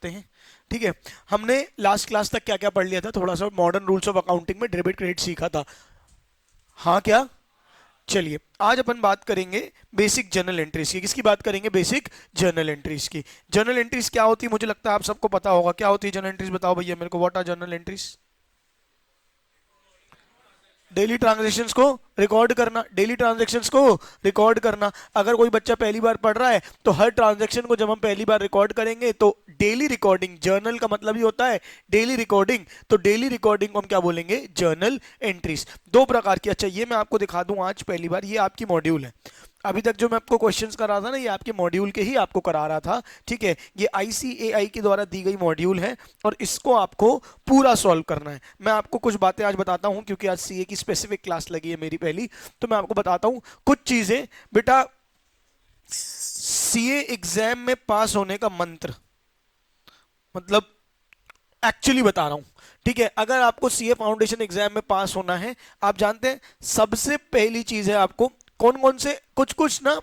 करते हैं। ठीक है, हमने लास्ट क्लास तक क्या क्या पढ़ लिया था, थोड़ा सा मॉडर्न रूल्स ऑफ अकाउंटिंग में डेबिट क्रेडिट सीखा था। हाँ क्या? चलिए आज अपन बात करेंगे बेसिक जर्नल एंट्रीज की। किसकी बात करेंगे? बेसिक जर्नल एंट्रीज की। जर्नल एंट्रीज क्या होती है मुझे लगता है आप सबको पता होगा। क्या होती है जर्नल एंट्रीज? बताओ भैया मेरे को, what are journal entries? Daily transactions को रिकॉर्ड करना, डेली ट्रांजैक्शंस को रिकॉर्ड करना। अगर कोई बच्चा पहली बार पढ़ रहा है तो हर ट्रांजैक्शन को जब हम पहली बार रिकॉर्ड करेंगे तो डेली रिकॉर्डिंग, जर्नल का मतलब ही होता है डेली रिकॉर्डिंग, तो डेली रिकॉर्डिंग को हम क्या बोलेंगे? Journal entries. दो प्रकार की। अच्छा ये मैं आपको दिखा दूं आज पहली बार, ये आपकी मॉड्यूल है। अभी तक जो मैं आपको क्वेश्चंस करा रहा था ना, ये आपके मॉड्यूल के ही आपको करा रहा था। ठीक है, ये आईसीएआई के द्वारा दी गई मॉड्यूल है और इसको आपको पूरा सॉल्व करना है। मैं आपको कुछ बातें आज बताता हूं क्योंकि आज सीए की स्पेसिफिक क्लास लगी है मेरी पहली, तो मैं आपको बताता हूं कुछ चीजें। बेटा सीए एग्जाम में पास होने का मंत्र, मतलब एक्चुअली बता रहा हूं। ठीक है, अगर आपको सीए फाउंडेशन एग्जाम में पास होना है, आप जानते हैं सबसे पहली चीज है आपको कौन कौन से कुछ कुछ ना,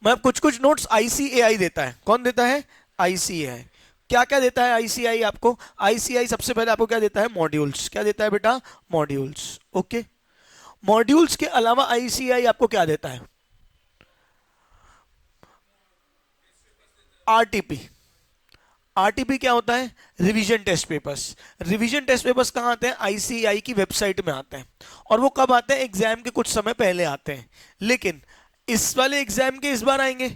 मैं कुछ कुछ नोट्स आईसीएआई देता है। कौन देता है? आईसीएआई। क्या क्या देता है आईसीआई आपको? आईसीआई सबसे पहले आपको क्या देता है? मॉड्यूल्स। क्या देता है बेटा? मॉड्यूल्स। ओके, मॉड्यूल्स के अलावा आईसीआई आपको क्या देता है? आरटीपी। आरटीपी क्या होता है? Revision test papers. Revision test papers कहां आते हैं? आईसीआई की वेबसाइट में आते हैं। और वो कब आते हैं? एग्जाम के कुछ समय पहले आते हैं। लेकिन इस वाले एग्जाम के इस बार आएंगे,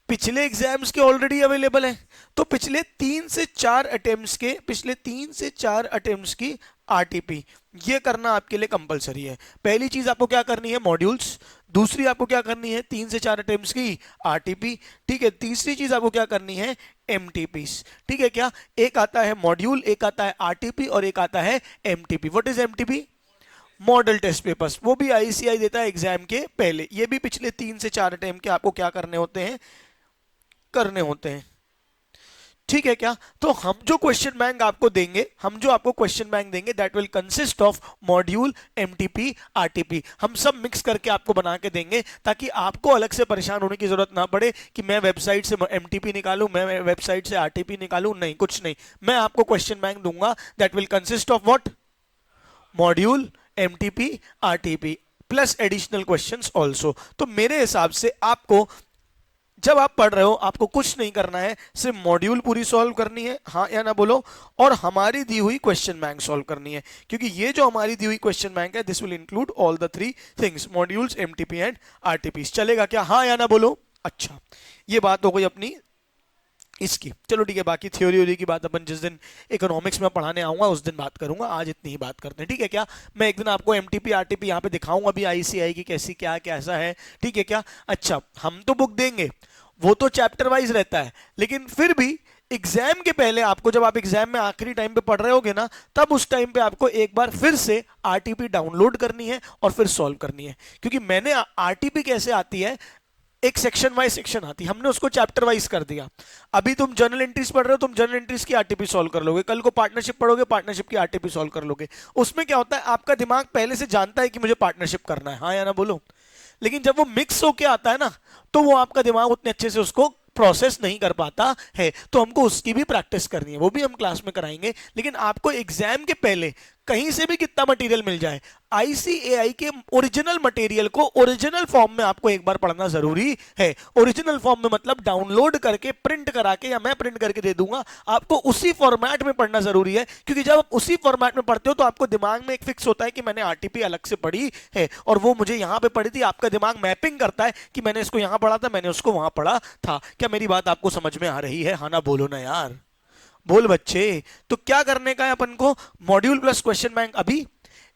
पिछले एग्जाम्स के ऑलरेडी अवेलेबल हैं। तो पिछले 3 से 4 अटेम्प्ट्स के, पिछले 3 से 4 अटेम्प्ट्स की आरटीपी ये करना आपके लिए कंपलसरी है। पहली चीज आपको क्या करनी है? मॉड्यूल्स। दूसरी आपको क्या करनी है? 3 से 4 अटेम्प्ट्स की आरटीपी। ठीक है, तीसरी चीज आपको क्या करनी है? एमटीपीस। ठीक है क्या? एक आता है मॉड्यूल, एक आता है आरटीपी और एक आता है MTP. What is MTP? Model test papers. वो भी आईसीआई देता है एग्जाम के पहले। ये भी पिछले 3 से 4 अटेम्प्ट के आपको क्या करने होते हैं? करने होते हैं। ठीक है क्या? तो हम जो क्वेश्चन बैंक आपको देंगे, हम जो आपको क्वेश्चन बैंक देंगे that will consist of module, MTP, RTP. हम सब मिक्स करके आपको बना के देंगे ताकि आपको अलग से परेशान होने की जरूरत ना पड़े कि मैं वेबसाइट से एमटीपी निकालूं, मैं वेबसाइट से आरटीपी निकालूं। नहीं, कुछ नहीं। मैं आपको क्वेश्चन बैंक दूंगा that will consist of what? Module, MTP, RTP plus additional questions also. तो मेरे हिसाब से आपको जब आप पढ़ रहे हो आपको कुछ नहीं करना है, सिर्फ मॉड्यूल पूरी सॉल्व करनी है, हाँ या ना बोलो, और हमारी दी हुई क्वेश्चन बैंक सॉल्व करनी है। क्योंकि ये जो हमारी दी हुई क्वेश्चन बैंक है this will include all the 3 things, modules, MTP and RTP. चलेगा क्या? हाँ या ना बोलो। अच्छा, ये बात हो गई अपनी इसकी। चलो ठीक है, बाकी थ्योरी व्योरी की बात अपन जिस दिन इकोनॉमिक्स में पढ़ाने आऊंगा उस दिन बात करूंगा, आज इतनी ही बात करते हैं। ठीक है क्या? मैं एक दिन आपको एमटीपी आरटीपी यहाँ पे दिखाऊंगा भी आईसीआई की कैसी क्या कैसा है। ठीक है क्या? अच्छा, हम तो बुक देंगे, वो तो चैप्टर वाइज रहता है, लेकिन फिर भी एग्जाम के पहले आपको, जब आप एग्जाम में आखिरी टाइम पे पढ़ रहे होगे ना, तब उस टाइम पे आपको एक बार फिर से आरटीपी डाउनलोड करनी है और फिर सॉल्व करनी है। क्योंकि मैंने आरटीपी कैसे आती है, एक सेक्शन वाइज सेक्शन आती, हमने उसको चैप्टर वाइज कर दिया। अभी तुम जर्नल एंट्रीज पढ़ रहे हो, तुम जर्नल एंट्रीज की आरटीपी सॉल्व कर लोगे, कल को पार्टनरशिप पढ़ोगे, पार्टनरशिप की आरटीपी सॉल्व कर लोगे। उसमें क्या होता है, आपका दिमाग पहले से जानता है कि मुझे पार्टनरशिप करना है, हाँ या ना बोलो। लेकिन जब वो मिक्स होके आता है ना, तो वो आपका दिमाग उतने अच्छे से उसको प्रोसेस नहीं कर पाता है। तो हमको उसकी भी प्रैक्टिस करनी है, वो भी हम क्लास में कराएंगे। लेकिन आपको एग्जाम के पहले कहीं से भी कितना मटेरियल मिल जाए, आईसीएआई के ओरिजिनल मटेरियल को ओरिजिनल फॉर्म में आपको एक बार पढ़ना जरूरी है। ओरिजिनल फॉर्म में मतलब डाउनलोड करके प्रिंट करा के, या मैं प्रिंट करके दे दूंगा आपको, उसी फॉर्मेट में पढ़ना जरूरी है। क्योंकि जब आप उसी फॉर्मेट में पढ़ते हो तो आपको दिमाग में एक फिक्स होता है कि मैंने आरटीपी अलग से पढ़ी है और वो मुझे यहां पे पढ़ी थी। आपका दिमाग मैपिंग करता है कि मैंने इसको यहां पढ़ा था, मैंने उसको वहां पढ़ा था। क्या मेरी बात आपको समझ में आ रही है? हाँ ना बोलो ना यार, बोल बच्चे। तो क्या करने का है अपन को? Module plus question bank. अभी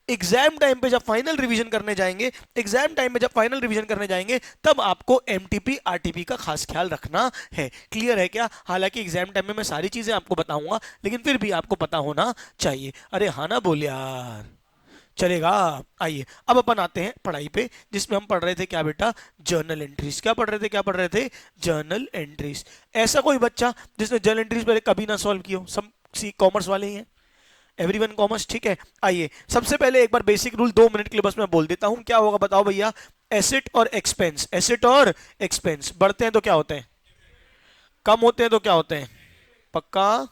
एग्जाम टाइम पे जब फाइनल रिवीजन करने जाएंगे, एग्जाम टाइम पे जब फाइनल रिवीजन करने जाएंगे, तब आपको एमटीपी आरटीपी का खास ख्याल रखना है। क्लियर है क्या? हालांकि एग्जाम टाइम में मैं सारी चीजें आपको बताऊंगा, लेकिन फिर भी आपको पता होना चाहिए। अरे हाँ ना बोल यार, चलेगा। आइए अब अपन आते हैं पढ़ाई पे, जिसमें हम पढ़ रहे थे क्या बेटा? Journal entries. क्या पढ़ रहे थे? क्या पढ़ रहे थे? Journal entries. ऐसा कोई बच्चा जिसने जर्नल एंट्रीज पहले कभी ना सॉल्व की हो? सब सी कॉमर्स वाले ही हैं, एवरीवन कॉमर्स। ठीक है, आइए सबसे पहले एक बार बेसिक रूल 2 मिनट के लिए बस मैं बोल देता हूं। क्या होगा बताओ भैया? एसेट और एक्सपेंस, एसेट और एक्सपेंस बढ़ते हैं तो क्या होते हैं? कम होते हैं तो क्या होते हैं? पक्का?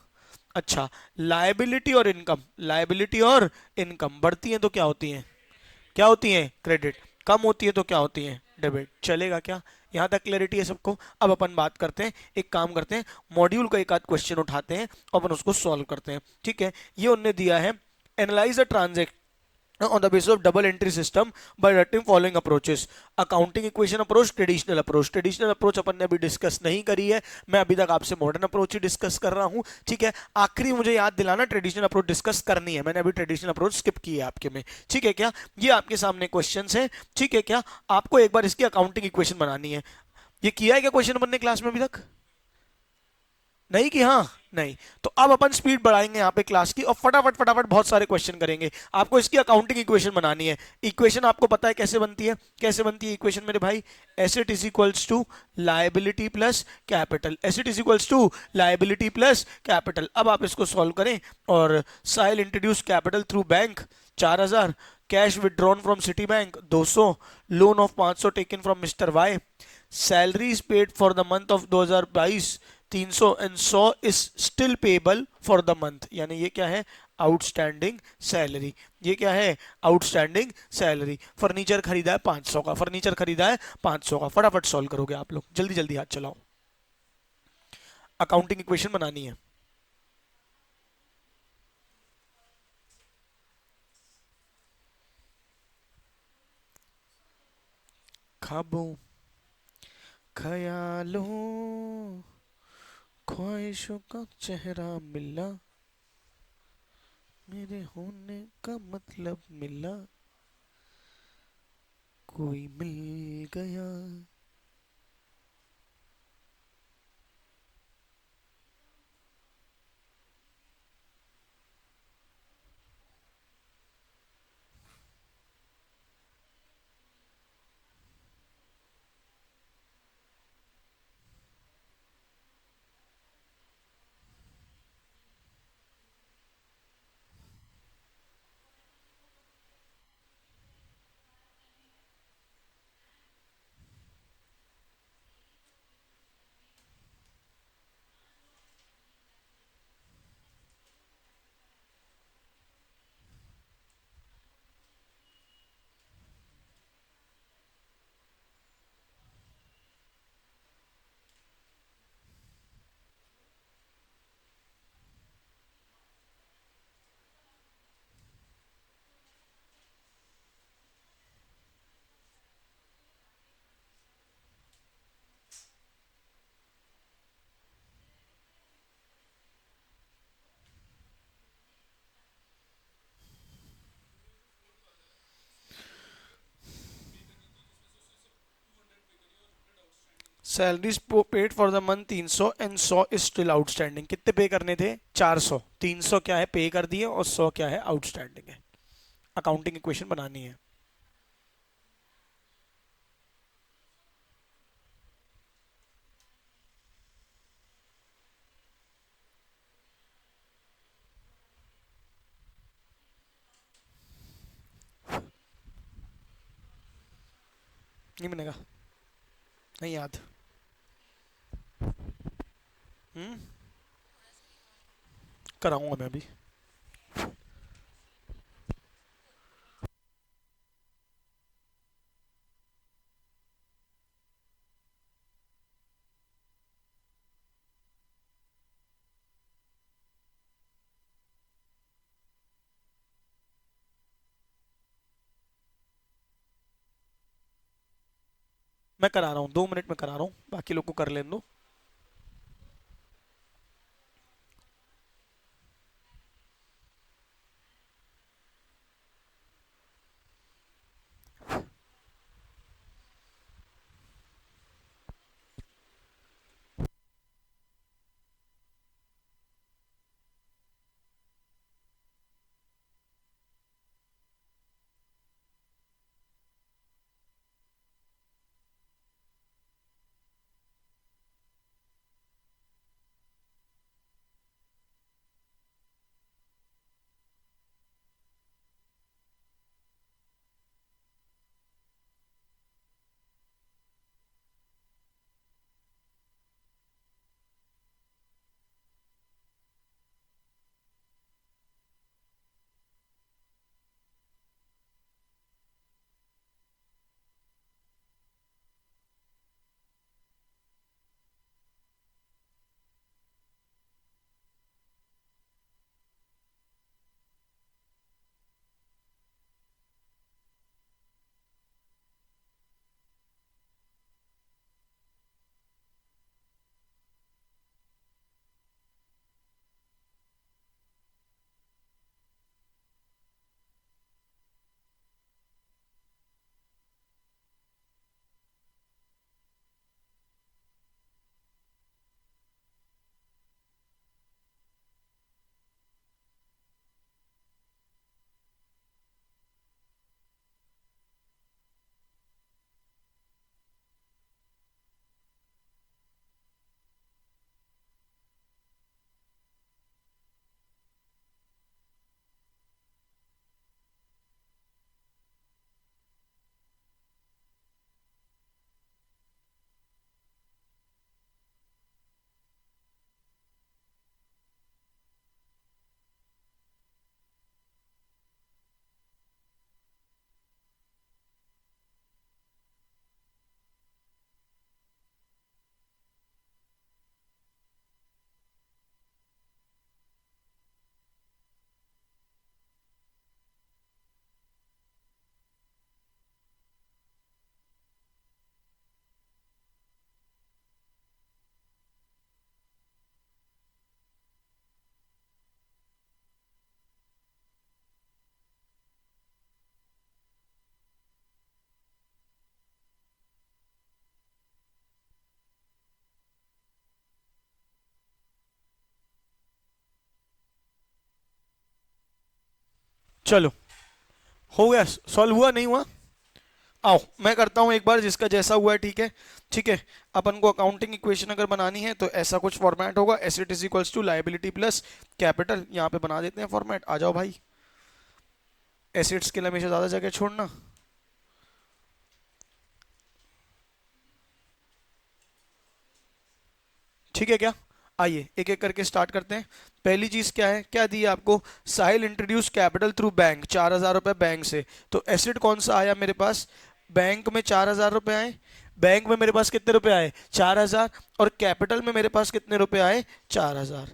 अच्छा, लायबिलिटी और इनकम, लायबिलिटी और इनकम बढ़ती हैं तो क्या होती हैं? क्या होती हैं? क्रेडिट। कम होती है तो क्या होती हैं? डेबिट। चलेगा क्या? यहाँ तक क्लैरिटी है सबको? अब अपन बात करते हैं, एक काम करते हैं, मॉड्यूल का एक आध क्वेश्चन उठाते हैं और अपन उसको सॉल्व करते हैं। ठीक है, ये उनने दिया है, analyse a transaction on the basis of double entry system by adopting following approaches. Accounting equation approach, traditional approach. Traditional approach अपन ने अभी डिस्कस नहीं करी है, मैं अभी तक आपसे मॉडर्न अप्रोच ही डिस्कस कर रहा हूं। ठीक है, आखिरी मुझे याद दिलाना ट्रेडिशनल अप्रोच डिस्कस करनी है, मैंने अभी ट्रेडिशनल अप्रोच स्किप की है आपके में। ठीक है क्या? ये आपके सामने क्वेश्चन है। ठीक है क्या? आपको एक बार इसकी अकाउंटिंग इक्वेशन बनानी है। ये किया है क्या क्वेश्चन बनने क्लास में अभी तक? नहीं कि हाँ? नहीं। तो अब अपन स्पीड बढ़ाएंगे यहाँ पे क्लास की और फटाफट फटाफट बहुत सारे क्वेश्चन करेंगे। आपको इसकी अकाउंटिंग इक्वेशन बनानी है। इक्वेशन आपको पता है कैसे बनती है? कैसे बनती है इक्वेशन मेरे भाई? Asset is equals to liability plus capital, asset is equals to liability plus capital. अब आप इसको सॉल्व करें और साइल introduce capital through bank 4000, cash withdrawn from city bank 200, loan of 500 taken from mister Y, salaries paid for the month of 2022 300 and 100 is still payable for the month. यानी ये क्या है? Outstanding salary. ये क्या है? Outstanding salary. फर्नीचर खरीदा है 500 का, फर्नीचर खरीदा है 500 का। फटाफट सॉल्व करोगे आप लोग, जल्दी जल्दी हाथ चलाओ, अकाउंटिंग इक्वेशन बनानी है। ख्वाबों, ख्यालों, ख्वाहिशों का चेहरा मिला, मेरे होने का मतलब मिला, कोई मिल गया। Salaries paid for the month 300 and 100 is still outstanding. कितने पे करने थे? 400। 300 क्या है? पे कर दिए, और 100 क्या है? आउटस्टैंडिंग है। अकाउंटिंग इक्वेशन बनानी है। नहीं बनेगा? नहीं याद? हम्म, कराऊंगा मैं अभी। मैं करा रहा हूँ, 2 मिनट में करा रहा हूँ, बाकी लोग को कर लेने दो। चलो, हो गया, सॉल्व हुआ नहीं हुआ? आओ मैं करता हूं एक बार, जिसका जैसा हुआ है ठीक है। ठीक है, अपन को अकाउंटिंग इक्वेशन अगर बनानी है तो ऐसा कुछ फॉर्मेट होगा, asset is equals to liability plus capital. यहाँ पे बना देते हैं फॉर्मेट, आ जाओ भाई। एसेट्स के लिए हमेशा ज्यादा जगह छोड़ना। ठीक है क्या? आइए एक एक करके स्टार्ट करते हैं। पहली चीज क्या है, क्या दी है आपको? साहिल इंट्रोड्यूस कैपिटल थ्रू बैंक, 4,000 रुपए बैंक से। तो एसेट कौन सा आया मेरे पास? बैंक में 4,000 रुपए आए। बैंक में मेरे पास कितने रुपए आए? 4,000। और कैपिटल में मेरे पास कितने रुपए आए? 4,000।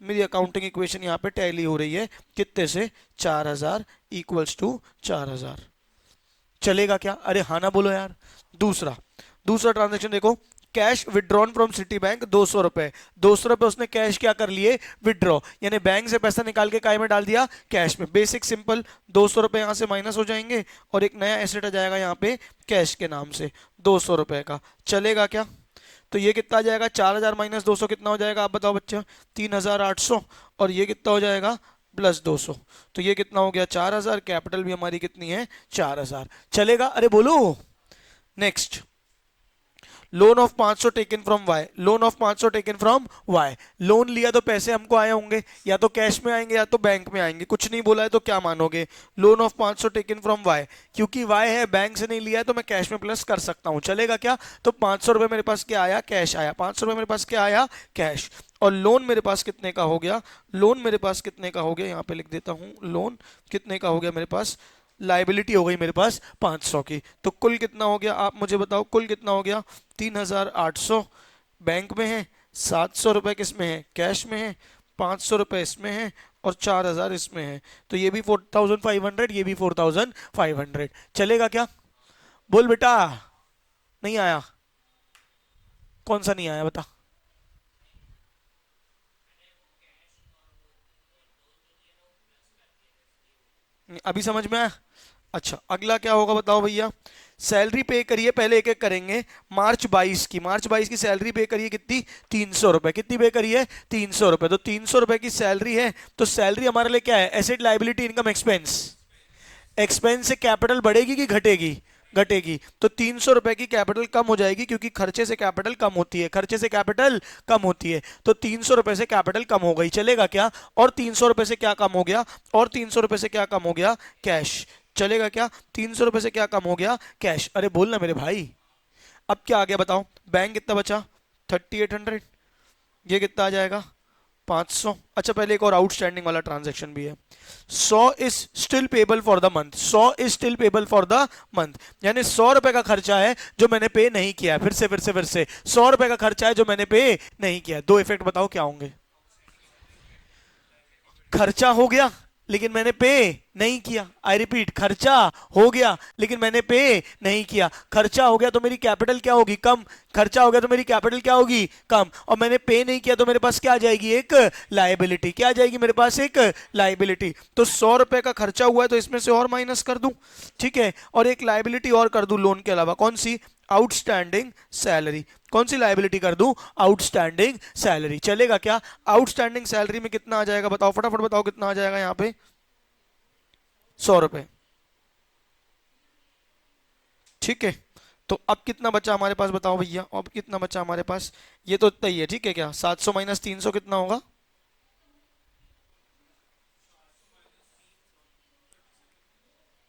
मेरी अकाउंटिंग इक्वेशन यहाँ पे टैली हो रही है कितने से? 4,000 इक्वल्स टू 4,000। चलेगा क्या? अरे हाँ ना बोलो यार। दूसरा, दूसरा ट्रांजेक्शन देखो, cash withdrawn from city bank, 200 रुपए। 200 रुपए उसने कैश क्या कर लिए? विड्रॉ, यानी बैंक से पैसा निकाल के काय में डाल दिया? कैश में। बेसिक सिंपल, 200 रुपए यहां से माइनस हो जाएंगे और एक नया एसेट आ जाएगा यहाँ पे कैश के नाम से, 200 रुपए का। चलेगा क्या? तो ये कितना आ जाएगा? 4,000 माइनस 200 कितना हो जाएगा आप बताओ बच्चे? 3,800। और ये कितना हो जाएगा? प्लस 200। तो ये कितना हो गया? 4,000। कैपिटल भी हमारी कितनी है? 4,000। चलेगा? अरे बोलो। Next, loan of 500 taken from Y. Loan of 500 taken from Y. Loan लिया तो पैसे हमको आए होंगे, या तो कैश में आएंगे या तो बैंक में आएंगे। कुछ नहीं बोला है तो क्या मानोगे? Loan of 500 taken from Y, क्योंकि वाई है, बैंक से नहीं लिया है तो मैं कैश में प्लस कर सकता हूं। चलेगा क्या? तो 500 रुपए मेरे पास क्या आया? कैश आया। 500 रुपए मेरे पास क्या आया? कैश। और लोन मेरे पास कितने का हो गया? लोन मेरे पास कितने का हो गया? यहाँ पे लिख देता हूं, लोन कितने का हो गया मेरे पास? लाइबिलिटी हो गई मेरे पास 500 की। तो कुल कितना हो गया आप मुझे बताओ? कुल कितना हो गया? 3,800 बैंक में है, 700 रुपए किस में है? कैश में है, 500 रुपए इसमें है और 4,000 इसमें है। तो ये भी 4,500, ये भी 4,500। चलेगा क्या? बोल बेटा। नहीं आया? कौन सा नहीं आया बता? अभी समझ में आया? अच्छा, अगला क्या होगा बताओ भैया? सैलरी पे करिए, पहले एक एक करेंगे। मार्च 22 की, मार्च 22 की सैलरी पे करिए कितनी? 300 रुपए। कितनी पे करिए? 300 रुपए। तो 300 रुपए की सैलरी है, तो सैलरी हमारे लिए क्या है? Asset, liability, income, expense. Expense से कैपिटल बढ़ेगी कि घटेगी? घटेगी। तो 300 रुपए की कैपिटल कम हो जाएगी, क्योंकि खर्चे से कैपिटल कम होती है, खर्चे से कैपिटल कम होती है। तो 300 रुपए से कैपिटल कम हो गई। चलेगा क्या? और 300 रुपए से क्या कम हो गया? और 300 रुपए से क्या कम हो गया? कैश। चलेगा क्या? 300 रुपए से क्या कम हो गया? कैश। अरे बोलना मेरे भाई। अब क्या आ गया बताओ? बैंक कितना बचा? 3,800। ये कितना आ जाएगा? 500। अच्छा, पहले एक और आउटस्टैंडिंग वाला ट्रांजैक्शन भी है। 100 is still payable for the month. 100 is still payable for the month, यानी 100 रुपए का खर्चा है जो मैंने पे नहीं किया। फिर से 100 रुपए का खर्चा है जो मैंने पे नहीं किया। दो इफेक्ट बताओ क्या होंगे? खर्चा हो गया लेकिन मैंने पे नहीं किया। आई रिपीट, खर्चा हो गया लेकिन मैंने पे नहीं किया। खर्चा हो गया तो मेरी कैपिटल क्या होगी? कम। खर्चा हो गया तो मेरी कैपिटल क्या होगी? कम। और मैंने पे नहीं किया तो मेरे पास क्या आ जाएगी? एक लाइबिलिटी। क्या आ जाएगी मेरे पास? एक लाइबिलिटी। तो 100 रुपए का खर्चा हुआ है तो इसमें से और माइनस कर दूं, ठीक है, और एक लाइबिलिटी और कर दूं लोन के अलावा। कौन सी? Outstanding salary. कौन सी लाइबिलिटी कर दूं? Outstanding salary. चलेगा क्या? आउटस्टैंडिंग सैलरी में कितना आ जाएगा बताओ? फटाफट बताओ कितना आ जाएगा यहाँ पे? 100 रुपए। ठीक है, तो अब कितना बचा हमारे पास बताओ भैया? अब कितना बचा हमारे पास? ये तो इतना ही है, ठीक है क्या? 700 माइनस 300 कितना होगा?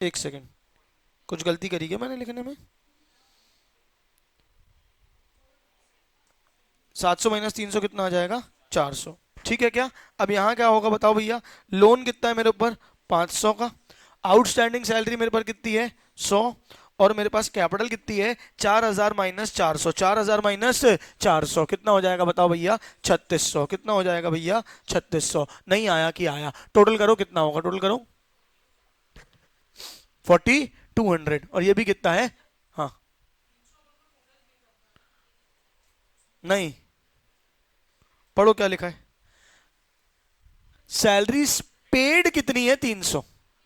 एक सेकेंड, कुछ गलती करी क्या मैंने लिखने में? 700 माइनस 300 कितना आ जाएगा? 400। ठीक है क्या? अब यहाँ क्या होगा बताओ भैया? लोन कितना है मेरे ऊपर? 500 का। आउटस्टैंडिंग सैलरी मेरे पर कितनी है? 100। और मेरे पास कैपिटल कितनी है? 4,000 माइनस 400। 4,000 माइनस 400 कितना हो जाएगा बताओ भैया? 3,600। कितना हो जाएगा भैया? 3,600। नहीं आया कि आया? टोटल करो कितना होगा? टोटल करो। 4,200। और ये भी कितना है? हाँ, नहीं, पढ़ो क्या लिखा है। सैलरी पेड कितनी है? 300।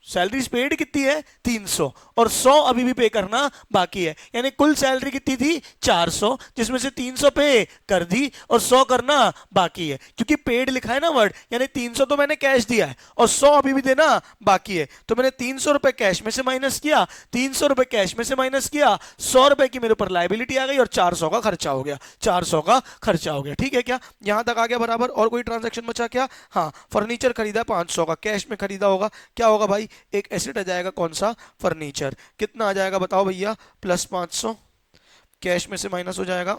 सैलरी पेड कितनी है 300 और 100 अभी भी पे करना बाकी है, यानी कुल सैलरी कितनी थी 400, जिसमें से 300 पे कर दी और 100 करना बाकी है। क्योंकि पेड लिखा है ना वर्ड, यानी 300 तो मैंने कैश दिया है और 100 अभी भी देना बाकी है, तो मैंने 300 रुपए कैश में से माइनस किया, 300 रुपए कैश में से माइनस किया, 100 रुपए की मेरे ऊपर लाइबिलिटी आ गई और 400 का खर्चा हो गया, 400 का खर्चा हो गया। ठीक है क्या, यहां तक आ गया बराबर। और कोई ट्रांजैक्शन बचा क्या? हाँ, फर्नीचर खरीदा 500 का, कैश में खरीदा होगा, क्या होगा भाई, एक एसेट आ जाएगा, कौन सा, फर्नीचर। कितना आ जाएगा बताओ भैया, प्लस 500, कैश में से माइनस हो जाएगा,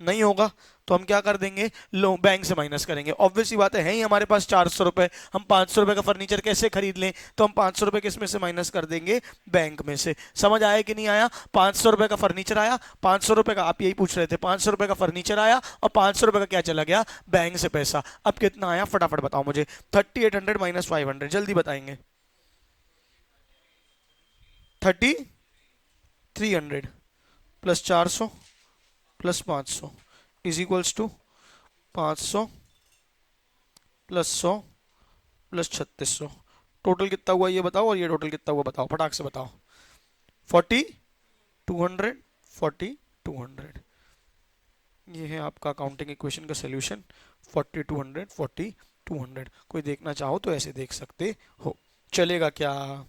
नहीं होगा तो हम क्या कर देंगे, लो बैंक से माइनस करेंगे। ऑब्वियस सी बात है ही हमारे पास 400 रुपए, हम 500 रुपए का फर्नीचर कैसे खरीद लें, तो हम 500 रुपए किस में से माइनस कर देंगे, बैंक में से। समझ आया कि नहीं आया? 500 रुपए का फर्नीचर आया, 500 रुपए का, आप यही पूछ रहे थे, 500 रुपए का फर्नीचर आया और 500 रुपए का क्या चला गया, बैंक से पैसा। अब कितना आया फटाफट बताओ मुझे, 3800 माइनस 500, जल्दी बताएंगे। 3300 plus 400 plus 500 is equals to 500 plus 100 plus 3600। Total कितना हुआ ये बताओ, और ये टोटल कितना हुआ बताओ, फटाक से बताओ। 4200, 4200, ये है आपका अकाउंटिंग इक्वेशन का सोल्यूशन। 4200, 4200। कोई देखना चाहो तो ऐसे देख सकते हो, चलेगा क्या?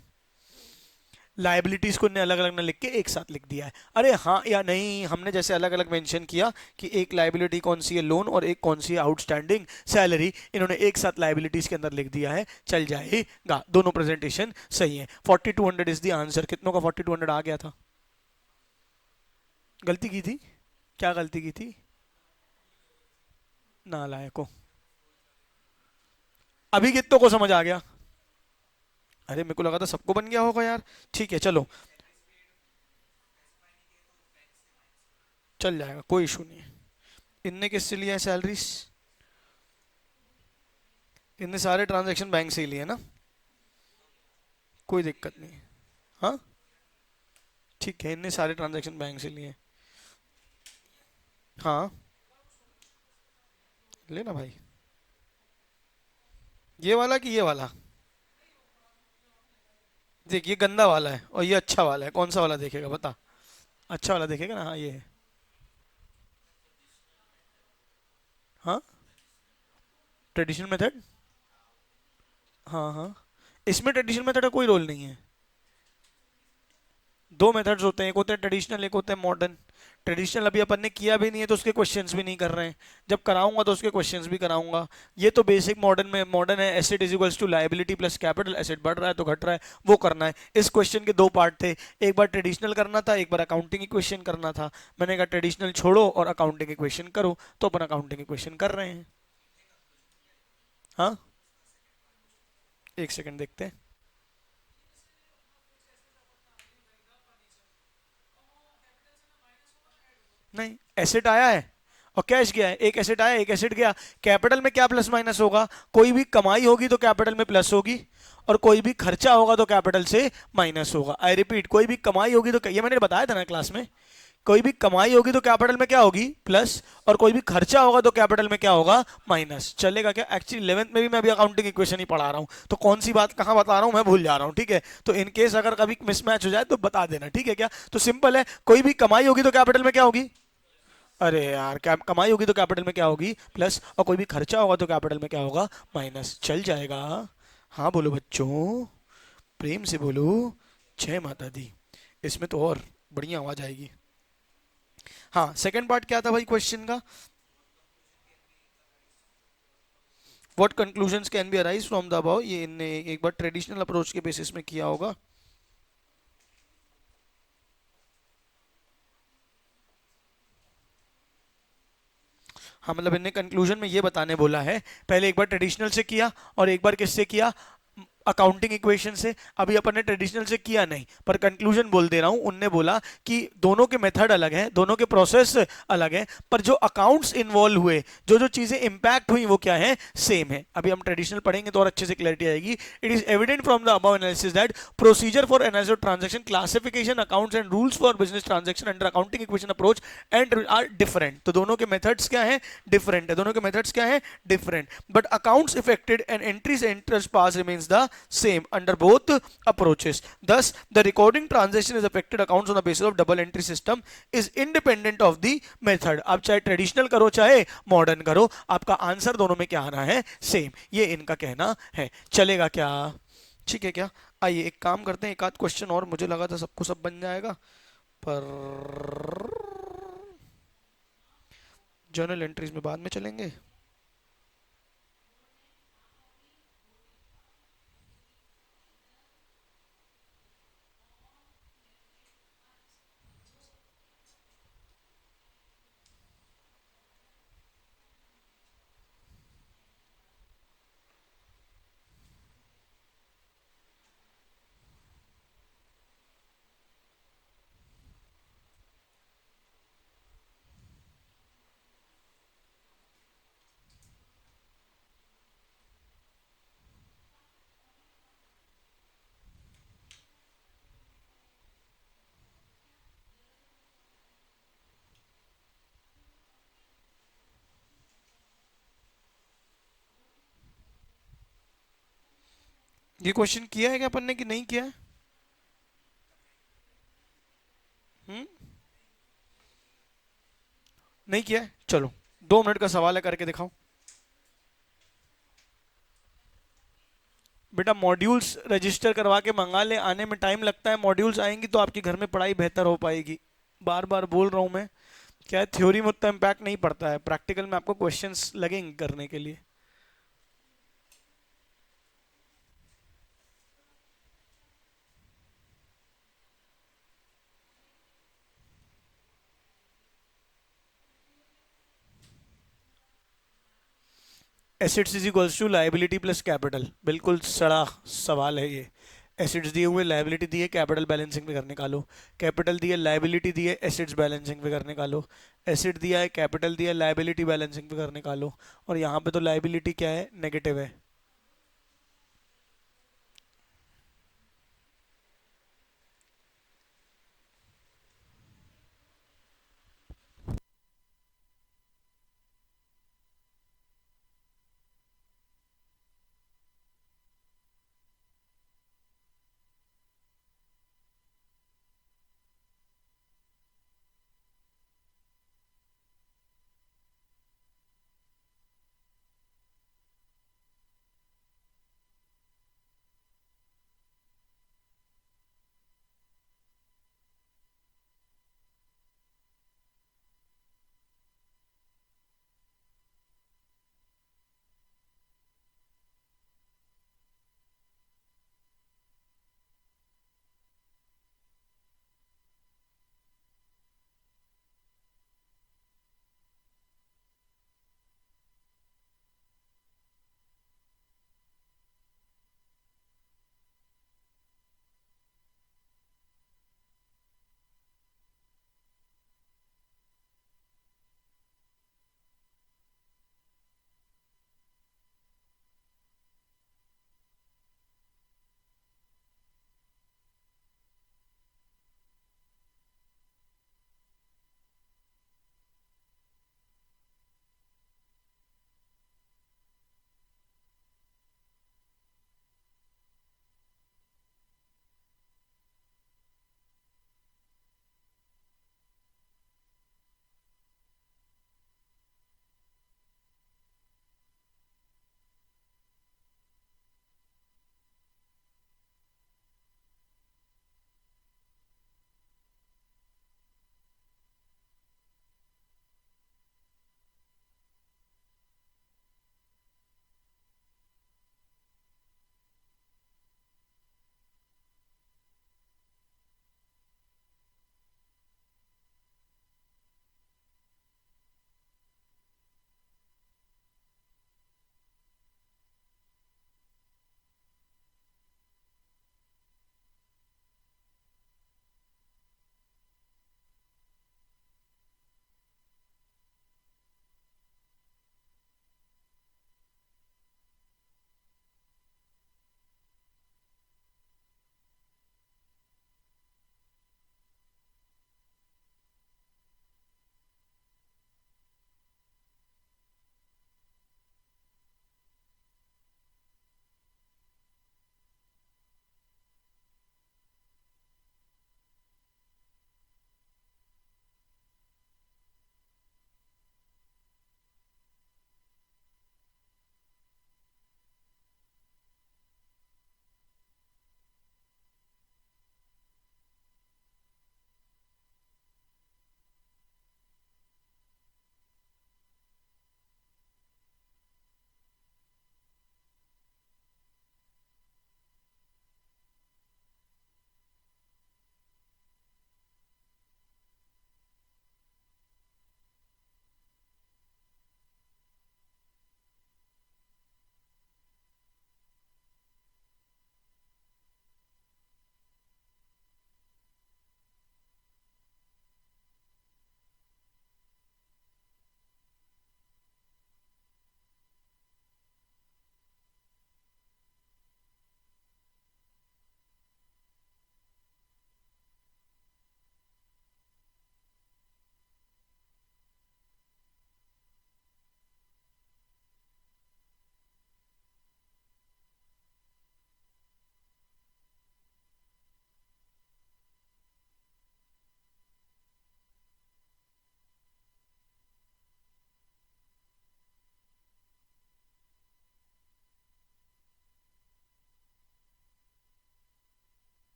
लाइबिलिटीज को अलग अलग ना लिख के एक साथ लिख दिया है। अरे हाँ या नहीं, हमने जैसे अलग अलग मेंशन किया कि एक लाइबिलिटी कौन सी है लोन और एक कौन सी है आउटस्टैंडिंग सैलरी, इन्होंने एक साथ लाइबिलिटीज के अंदर लिख दिया है, चल जाएगा, दोनों प्रेजेंटेशन सही है। 4200 इज द आंसर। कितनों का 4200 आ गया था? गलती की थी, क्या गलती की थी? नालायकों, अभी कितनों को समझ आ गया? अरे मेरे को लगा था सबको बन गया होगा यार। ठीक है चलो, चल जाएगा, कोई इशू नहीं है। इनने किससे लिया है सैलरीज? इनने सारे ट्रांजैक्शन बैंक से ही लिए ना, कोई दिक्कत नहीं। हाँ ठीक है, इनने सारे ट्रांजैक्शन बैंक से लिए। हाँ लेना भाई, ये वाला कि ये वाला? देख, ये गंदा वाला है और ये अच्छा वाला है, कौन सा वाला देखेगा बता? अच्छा वाला देखेगा ना, हाँ ये है। हाँ ट्रेडिशनल मेथड, हाँ हाँ, इसमें ट्रेडिशनल मेथड का कोई रोल नहीं है। दो मेथड्स होते हैं, एक होते हैं ट्रेडिशनल, एक होते हैं मॉडर्न। ट्रेडिशनल अभी अपन ने किया भी नहीं है तो उसके क्वेश्चंस भी नहीं कर रहे हैं, जब कराऊंगा तो उसके क्वेश्चंस भी कराऊंगा। ये तो बेसिक मॉडर्न में, मॉडर्न है asset is equals to liability plus capital, asset बढ़ रहा है तो घट रहा है, वो करना है। इस क्वेश्चन के दो पार्ट थे, एक बार ट्रेडिशनल करना था, एक बार अकाउंटिंग इक्वेशन करना था। मैंने कहा ट्रेडिशनल छोड़ो और अकाउंटिंग इक्वेशन करो, तो अपन अकाउंटिंग इक्वेशन कर रहे हैं। हाँ एक सेकेंड देखते हैं। नहीं, एसेट आया है और कैश गया है, एक एसेट आया एक एसेट गया। कैपिटल में क्या प्लस माइनस होगा? कोई भी कमाई होगी तो कैपिटल में प्लस होगी, और कोई भी खर्चा होगा तो कैपिटल से माइनस होगा। आई रिपीट, कोई भी कमाई होगी तो, ये मैंने बताया था ना क्लास में, कोई भी कमाई होगी तो कैपिटल में क्या होगी, प्लस, और कोई भी खर्चा होगा तो कैपिटल में क्या होगा, माइनस। चलेगा क्या? एक्चुअली 11th में भी मैं अभी अकाउंटिंग इक्वेशन ही पढ़ा रहा हूँ, तो कौन सी बात कहाँ बता रहा हूँ मैं भूल जा रहा हूँ। ठीक है, तो इन केस अगर कभी मिसमैच हो जाए तो बता देना, ठीक है क्या? तो सिंपल है, कोई भी कमाई होगी तो कैपिटल में क्या होगी, अरे यार, क्या कमाई होगी तो कैपिटल में क्या होगी, प्लस, और कोई भी खर्चा होगा तो कैपिटल में क्या होगा, माइनस। चल जाएगा? हाँ बोलो बच्चों, प्रेम से बोलो, जय माता दी। इसमें तो और बढ़िया आवाज आएगी। हाँ सेकंड पार्ट क्या था भाई क्वेश्चन का? What conclusions can be arise from the above, ये इनने एक बार ट्रेडिशनल अप्रोच के बेसिस में किया होगा। हाँ मतलब इनने कंक्लूजन में ये बताने बोला है, पहले एक बार ट्रेडिशनल से किया और एक बार किससे किया, अकाउंटिंग इक्वेशन से। अभी अपन ने ट्रेडिशनल से किया नहीं, पर कंक्लूजन बोल दे रहा हूं, उनने बोला कि दोनों के मेथड अलग हैं, दोनों के प्रोसेस अलग हैं, पर जो अकाउंट्स इन्वॉल्व हुए, जो जो चीजें इंपैक्ट हुई वो क्या है, सेम है। अभी हम ट्रेडिशनल पढ़ेंगे तो और अच्छे से क्लैरिटी आएगी। It is evident from the above analysis that procedure for analysis of transaction, classification, accounts and rules for business transaction under accounting equation approach and are different. तो दोनों के मेथड्स क्या है, डिफरेंट है, दोनों के मेथड्स क्या है, different, but accounts affected and entries enters pass remains the same under both approaches. Thus, the recording transaction is affected accounts on the basis of double entry system is independent of the method. आप चाहे traditional करो चाहे modern करो, आपका answer दोनों में क्या आना है, सेम. ये इनका कहना है. चलेगा क्या? ठीक है क्या? आइए एक काम करते हैं, एक आध क्वेश्चन और. मुझे लगा था सबको सब बन जाएगा, पर जर्नल एंट्रीज में बाद में चलेंगे. ये क्वेश्चन किया है क्या अपन ने कि नहीं किया है? हम्म, नहीं किया है. चलो 2 मिनट का सवाल है, करके दिखाओ. बेटा मॉड्यूल्स रजिस्टर करवा के मंगा ले, आने में टाइम लगता है. मॉड्यूल्स आएंगी तो आपके घर में पढ़ाई बेहतर हो पाएगी. बार बार बोल रहा हूँ मैं. क्या है, थ्योरी में उतना इम्पैक्ट नहीं पड़ता है, प्रैक्टिकल में आपको क्वेश्चंस लगेंगे करने के लिए. Assets is equals to liability plus capital. बिल्कुल सड़ा सवाल है ये. एसेट्स दिए हुए, लाइबिलिटी दी है, कैपिटल बैलेंसिंग फिगर निकालो. कैपिटल दी है, लाइबिलिटी दी है, एसेट्स बैलेंसिंग फिगर निकालो. एसेट दिया है, कैपिटल दिया है, लाइबिलिटी बैलेंसिंग फिगर निकालो. और यहाँ पे तो लाइबिलिटी क्या है, नेगेटिव है.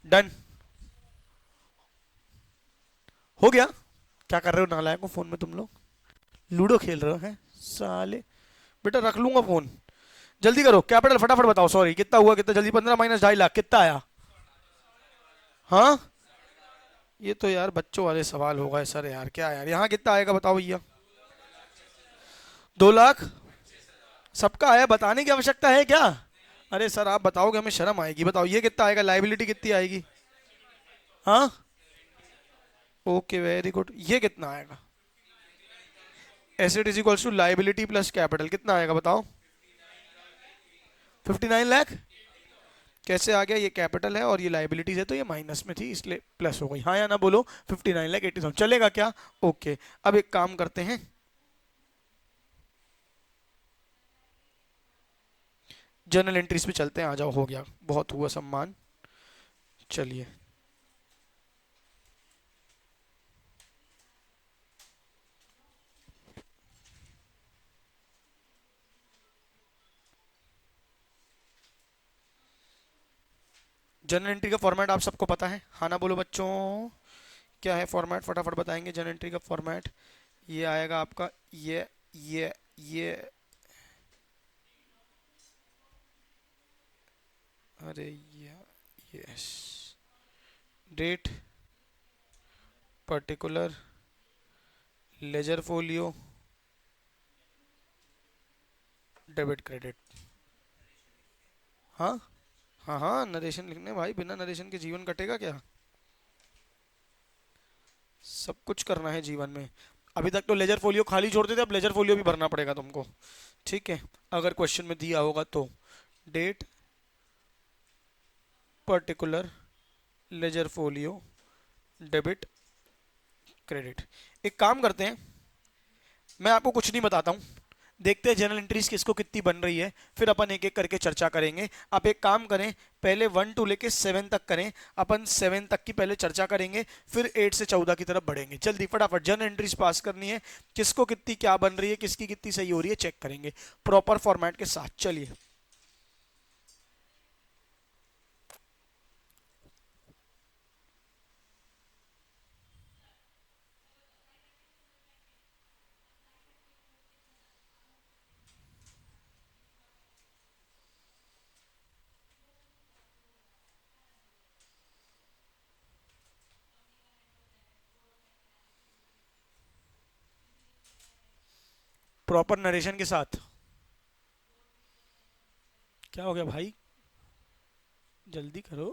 डन। हो गया। क्या कर रहे हो नालायक हो फोन में तुम लोग? लूडो खेल रहे हो हैं साले? बेटा रख लूंगा फोन। जल्दी करो कैपिटल फटाफट बताओ। सॉरी कितना हुआ, कितना जल्दी? 15 - 2.5 लाख कितना आया? हाँ, ये तो यार बच्चों वाले सवाल हो गए सर यार। क्या यार, यहाँ कितना आएगा बताओ भैया? 2 लाख? सबका आया, बताने की आवश्यकता है क्या? अरे सर आप बताओगे हमें शर्म आएगी। बताओ ये कितना आएगा, लाइबिलिटी कितनी आएगी? हाँ, ओके वेरी गुड। ये कितना आएगा? Asset is equals to liability plus capital, कितना आएगा बताओ? 59 लाख। कैसे आ गया? ये कैपिटल है और ये लाइबिलिटीज है तो ये माइनस में थी इसलिए प्लस हो गई। हाँ या ना बोलो। 59 लाख 80,000 चलेगा क्या? ओके। अब एक काम करते हैं, जर्नल एंट्रीज पे चलते हैं। आ जाओ, हो गया, बहुत हुआ सम्मान। चलिए, जर्नल एंट्री का फॉर्मेट आप सबको पता है? हाँ ना बोलो बच्चों। क्या है फॉर्मेट, फटाफट बताएंगे। जर्नल एंट्री का फॉर्मेट ये आएगा आपका, ये अरे ये, yes, date, particular, ledger folio, debit credit. हाँ हाँ हाँ, नरेशन लिखने भाई, बिना नरेशन के जीवन कटेगा क्या? सब कुछ करना है जीवन में। अभी तक तो लेजर फोलियो खाली छोड़ते थे, अब लेजर फोलियो भी भरना पड़ेगा तुमको। ठीक है, अगर क्वेश्चन में दिया होगा तो। Date, particular, ledger folio, debit, credit. एक काम करते हैं, मैं आपको कुछ नहीं बताता हूँ, देखते हैं जनरल एंट्रीज किसको कितनी बन रही है, फिर अपन एक एक करके चर्चा करेंगे। आप एक काम करें, पहले 1 to लेके 7 तक करें। अपन 7 तक की पहले चर्चा करेंगे, फिर 8 से 14 की तरफ बढ़ेंगे। जल्दी फटाफट जनरल एंट्रीज पास करनी है। किसको कितनी क्या बन रही है, किसकी कितनी सही हो रही है, चेक करेंगे प्रॉपर फॉर्मेट के साथ। चलिए, प्रॉपर नरेशन के साथ। क्या हो गया भाई, जल्दी करो।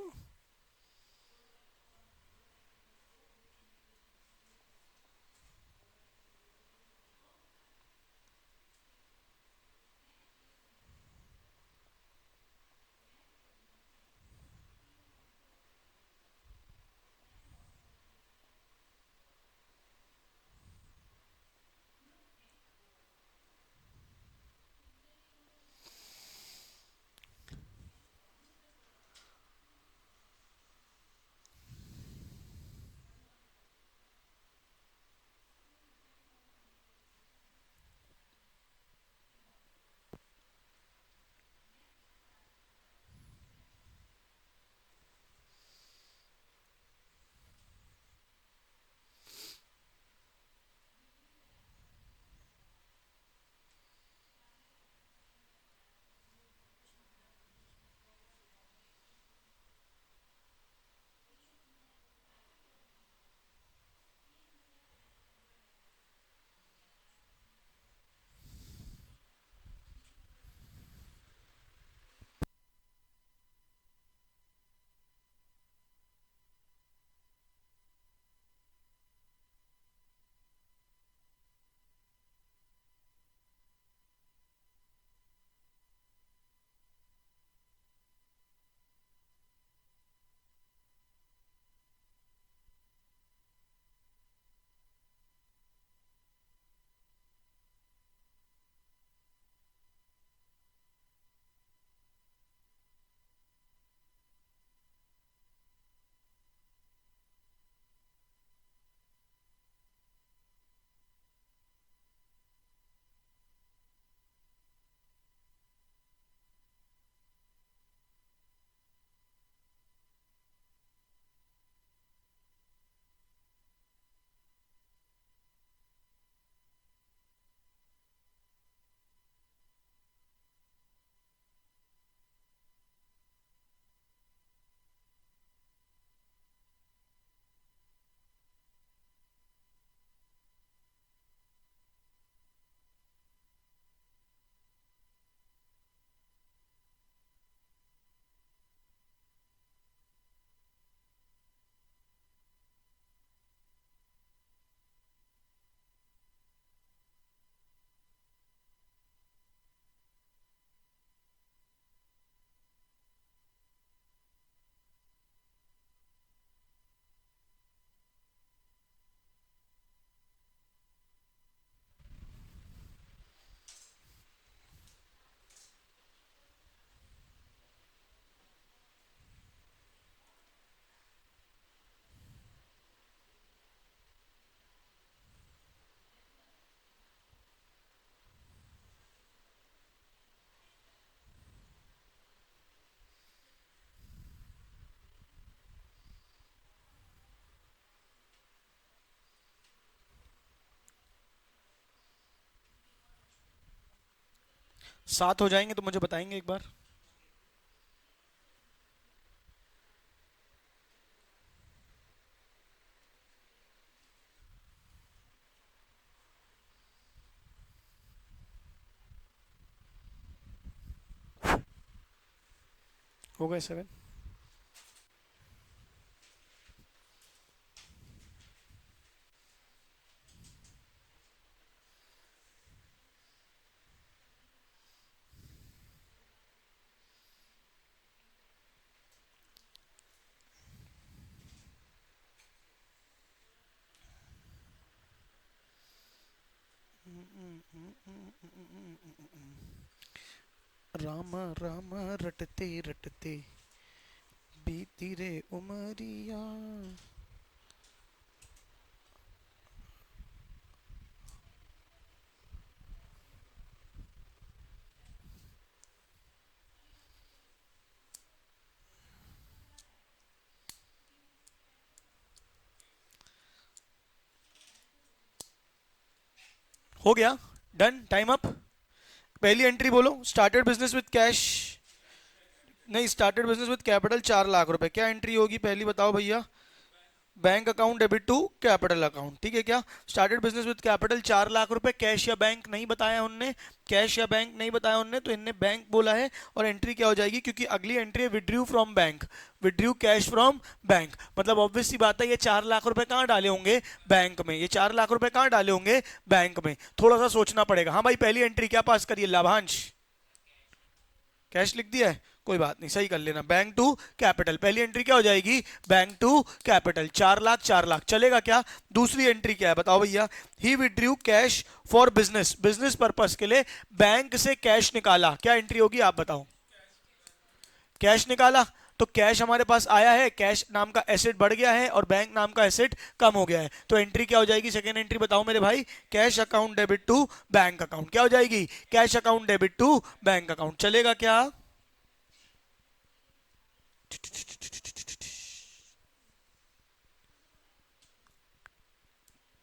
7 हो जाएंगे तो मुझे बताएंगे एक बार। हो गए 7। राम राम रटते रटते बीती रे उमरिया। हो गया, डन, टाइम अप। पहली एंट्री बोलो, स्टार्टेड बिजनेस विद कैश, नहीं started business with capital 4 lakh रुपए, क्या एंट्री होगी पहली बताओ भैया। Bank account debit to capital account, ठीक है क्या। Started business with capital 4 lakh रुपए, कैश या बैंक नहीं बताया उनने, कैश या बैंक नहीं बताया उनने, तो इनने बैंक बोला है। और एंट्री क्या हो जाएगी, क्योंकि अगली एंट्री है withdrew from bank, withdrew cash from bank, मतलब ऑब्वियस सी बात है ये 4 लाख रुपए कहाँ डाले होंगे, बैंक में। ये 4 लाख रुपए कहाँ डाले होंगे, बैंक में। थोड़ा सा सोचना पड़ेगा। हाँ भाई पहली एंट्री क्या पास करिए, लाभांश, कैश लिख दिया है, कोई बात नहीं, सही कर लेना। बैंक टू कैपिटल, पहली एंट्री क्या हो जाएगी, bank to capital, 4 lakh 4 lakh, चलेगा क्या। दूसरी एंट्री क्या है बताओ भैया, he withdrew cash for business, business purpose के लिए बैंक से कैश निकाला, क्या एंट्री होगी आप बताओ। कैश निकाला, तो कैश हमारे पास आया है, कैश नाम का एसेट बढ़ गया है और बैंक नाम का एसेट कम हो गया है, तो एंट्री क्या हो जाएगी, सेकेंड एंट्री बताओ मेरे भाई, cash account debit to bank account, क्या हो जाएगी, cash account debit to bank account, चलेगा क्या।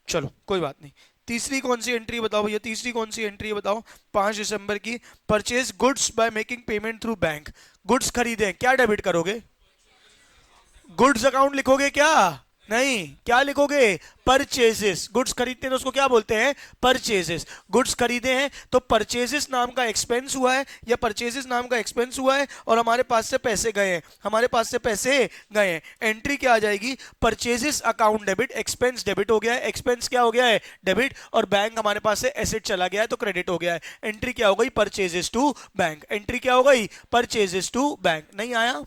चलो कोई बात नहीं। तीसरी कौन सी एंट्री बताओ भैया, तीसरी कौन सी एंट्री बताओ, 5 दिसंबर की, purchase goods by making payment through bank, goods खरीदे, क्या डेबिट करोगे, गुड्स अकाउंट लिखोगे क्या, नहीं, क्या लिखोगे, परचेजेस, गुड्स खरीदते हैं तो उसको क्या बोलते हैं, परचेजेस, गुड्स खरीदे हैं तो परचेजेस नाम का एक्सपेंस हुआ है, या परचेजेस नाम का एक्सपेंस हुआ है और हमारे पास से पैसे गए हैं, हमारे पास से पैसे गए हैं, एंट्री क्या आ जाएगी, purchases account debit, expense debit हो गया है, एक्सपेंस क्या हो गया है, डेबिट, और बैंक हमारे पास से एसेट चला गया है तो क्रेडिट हो गया है, एंट्री क्या हो गई, परचेजेस टू बैंक, एंट्री क्या हो गई, परचेजेस टू बैंक। नहीं आया,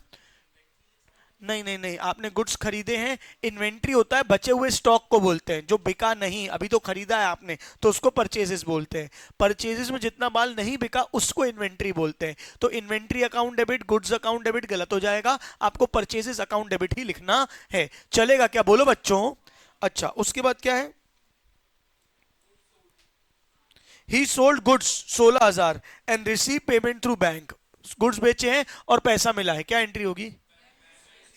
नहीं नहीं नहीं, आपने गुड्स खरीदे हैं, इन्वेंट्री होता है बचे हुए स्टॉक को बोलते हैं, जो बिका नहीं, अभी तो खरीदा है आपने तो उसको परचेजेस बोलते हैं, परचेजेस में जितना माल नहीं बिका उसको इन्वेंट्री बोलते हैं, तो inventory account debit, goods account debit गलत हो जाएगा, आपको परचेजेस अकाउंट डेबिट ही लिखना है, चलेगा क्या, बोलो बच्चों। अच्छा उसके बाद क्या है, he sold goods 16,000 and receive payment through bank, goods बेचे हैं और पैसा मिला है, क्या एंट्री होगी,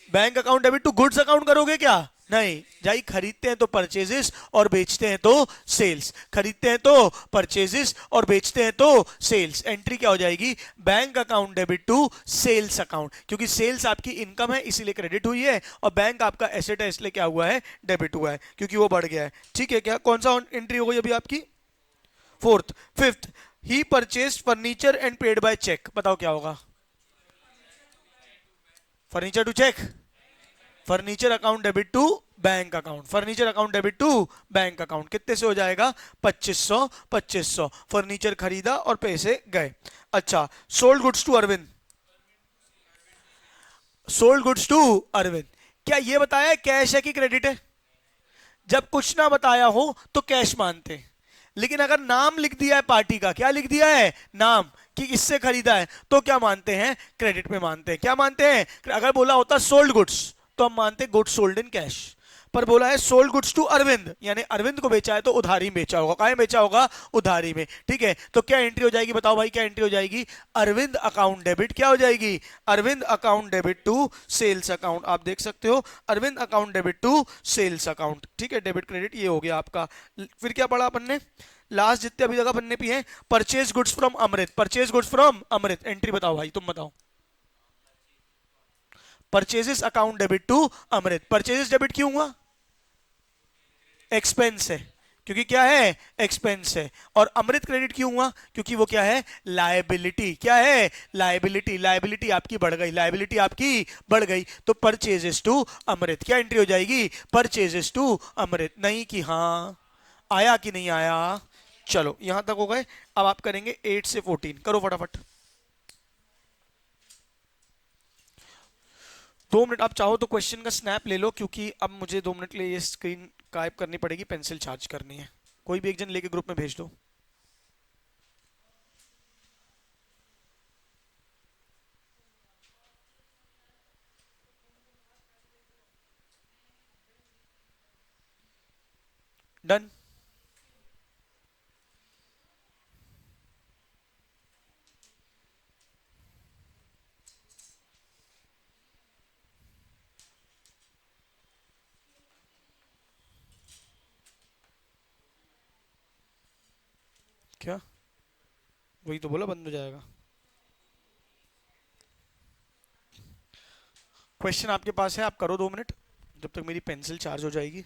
bank account debit to goods account करोगे क्या, नहीं, जाई खरीदते हैं तो परचेजेस और बेचते हैं तो सेल्स, खरीदते हैं तो परचेजेस और बेचते हैं तो सेल्स, एंट्री क्या हो जाएगी, bank account debit to sales account, क्योंकि सेल्स आपकी इनकम है इसीलिए क्रेडिट हुई है, और बैंक आपका एसेट है इसलिए क्या हुआ है, डेबिट हुआ है, क्योंकि वो बढ़ गया है, ठीक है क्या। कौन सा एंट्री हो गई अभी आपकी, fourth. Fifth, he purchase furniture and paid by cheque, बताओ क्या होगा, furniture to cheque, furniture account debit to bank account, furniture account debit to bank account, कितने से हो जाएगा, 2500, 2500, फर्नीचर खरीदा और पैसे गए। अच्छा, sold goods to Arvind, sold goods to Arvind, क्या ये बताया है कैश है कि क्रेडिट है, जब कुछ ना बताया हो तो कैश मानते हैं, लेकिन अगर नाम लिख दिया है पार्टी का, क्या लिख दिया है, नाम, कि इससे खरीदा है, तो क्या मानते हैं, क्रेडिट में मानते हैं, क्या मानते हैं, अगर बोला होता सोल्ड गुड्स तो हम मानते गुड्स सोल्ड इन कैश, पर बोला है सोल्ड गुड्स टू अरविंद, यानी अरविंद को बेचा है तो उधारी में बेचा होगा, कहाँ बेचा होगा, उधारी में, ठीक है, तो क्या एंट्री हो जाएगी बताओ भाई, क्या एंट्री हो जाएगी, अरविंद अकाउंट डेबिट, क्या हो जाएगी, Arvind account debit to sales account, आप देख सकते हो, Arvind account debit to sales account, ठीक है, डेबिट क्रेडिट ये हो गया आपका। फिर क्या पढ़ा अपन ने, लास्ट जितने अभी जगह बनने भी हैं, purchase goods from Amrit, purchase goods from Amrit, entry बताओ भाई, तुम बताओ। Purchases account debit to Amrit, purchases debit क्यों हुआ? एक्सपेंस है, क्योंकि क्या है, एक्सपेंस है। और अमृत क्रेडिट क्यों हुआ? क्योंकि वो क्या है, लायबिलिटी। क्या है, लायबिलिटी। लायबिलिटी आपकी बढ़ गई, लायबिलिटी आपकी बढ़ गई, तो परचेजेस टू अमृत क्या एंट्री हो जाएगी, परचेजेस टू अमृत। नहीं कि हाँ, आया कि नहीं आया? चलो यहां तक हो गए। अब आप करेंगे 8 से 14, करो फटाफट। 2 मिनट आप चाहो तो क्वेश्चन का स्नैप ले लो, क्योंकि अब मुझे 2 मिनट के लिए ये स्क्रीन गायब करनी पड़ेगी, पेंसिल चार्ज करनी है। कोई भी एक जन लेके ग्रुप में भेज दो। डन। क्या? वही तो बोला बंद हो जाएगा। क्वेश्चन आपके पास है, आप करो 2 मिनट, जब तक मेरी पेंसिल चार्ज हो जाएगी।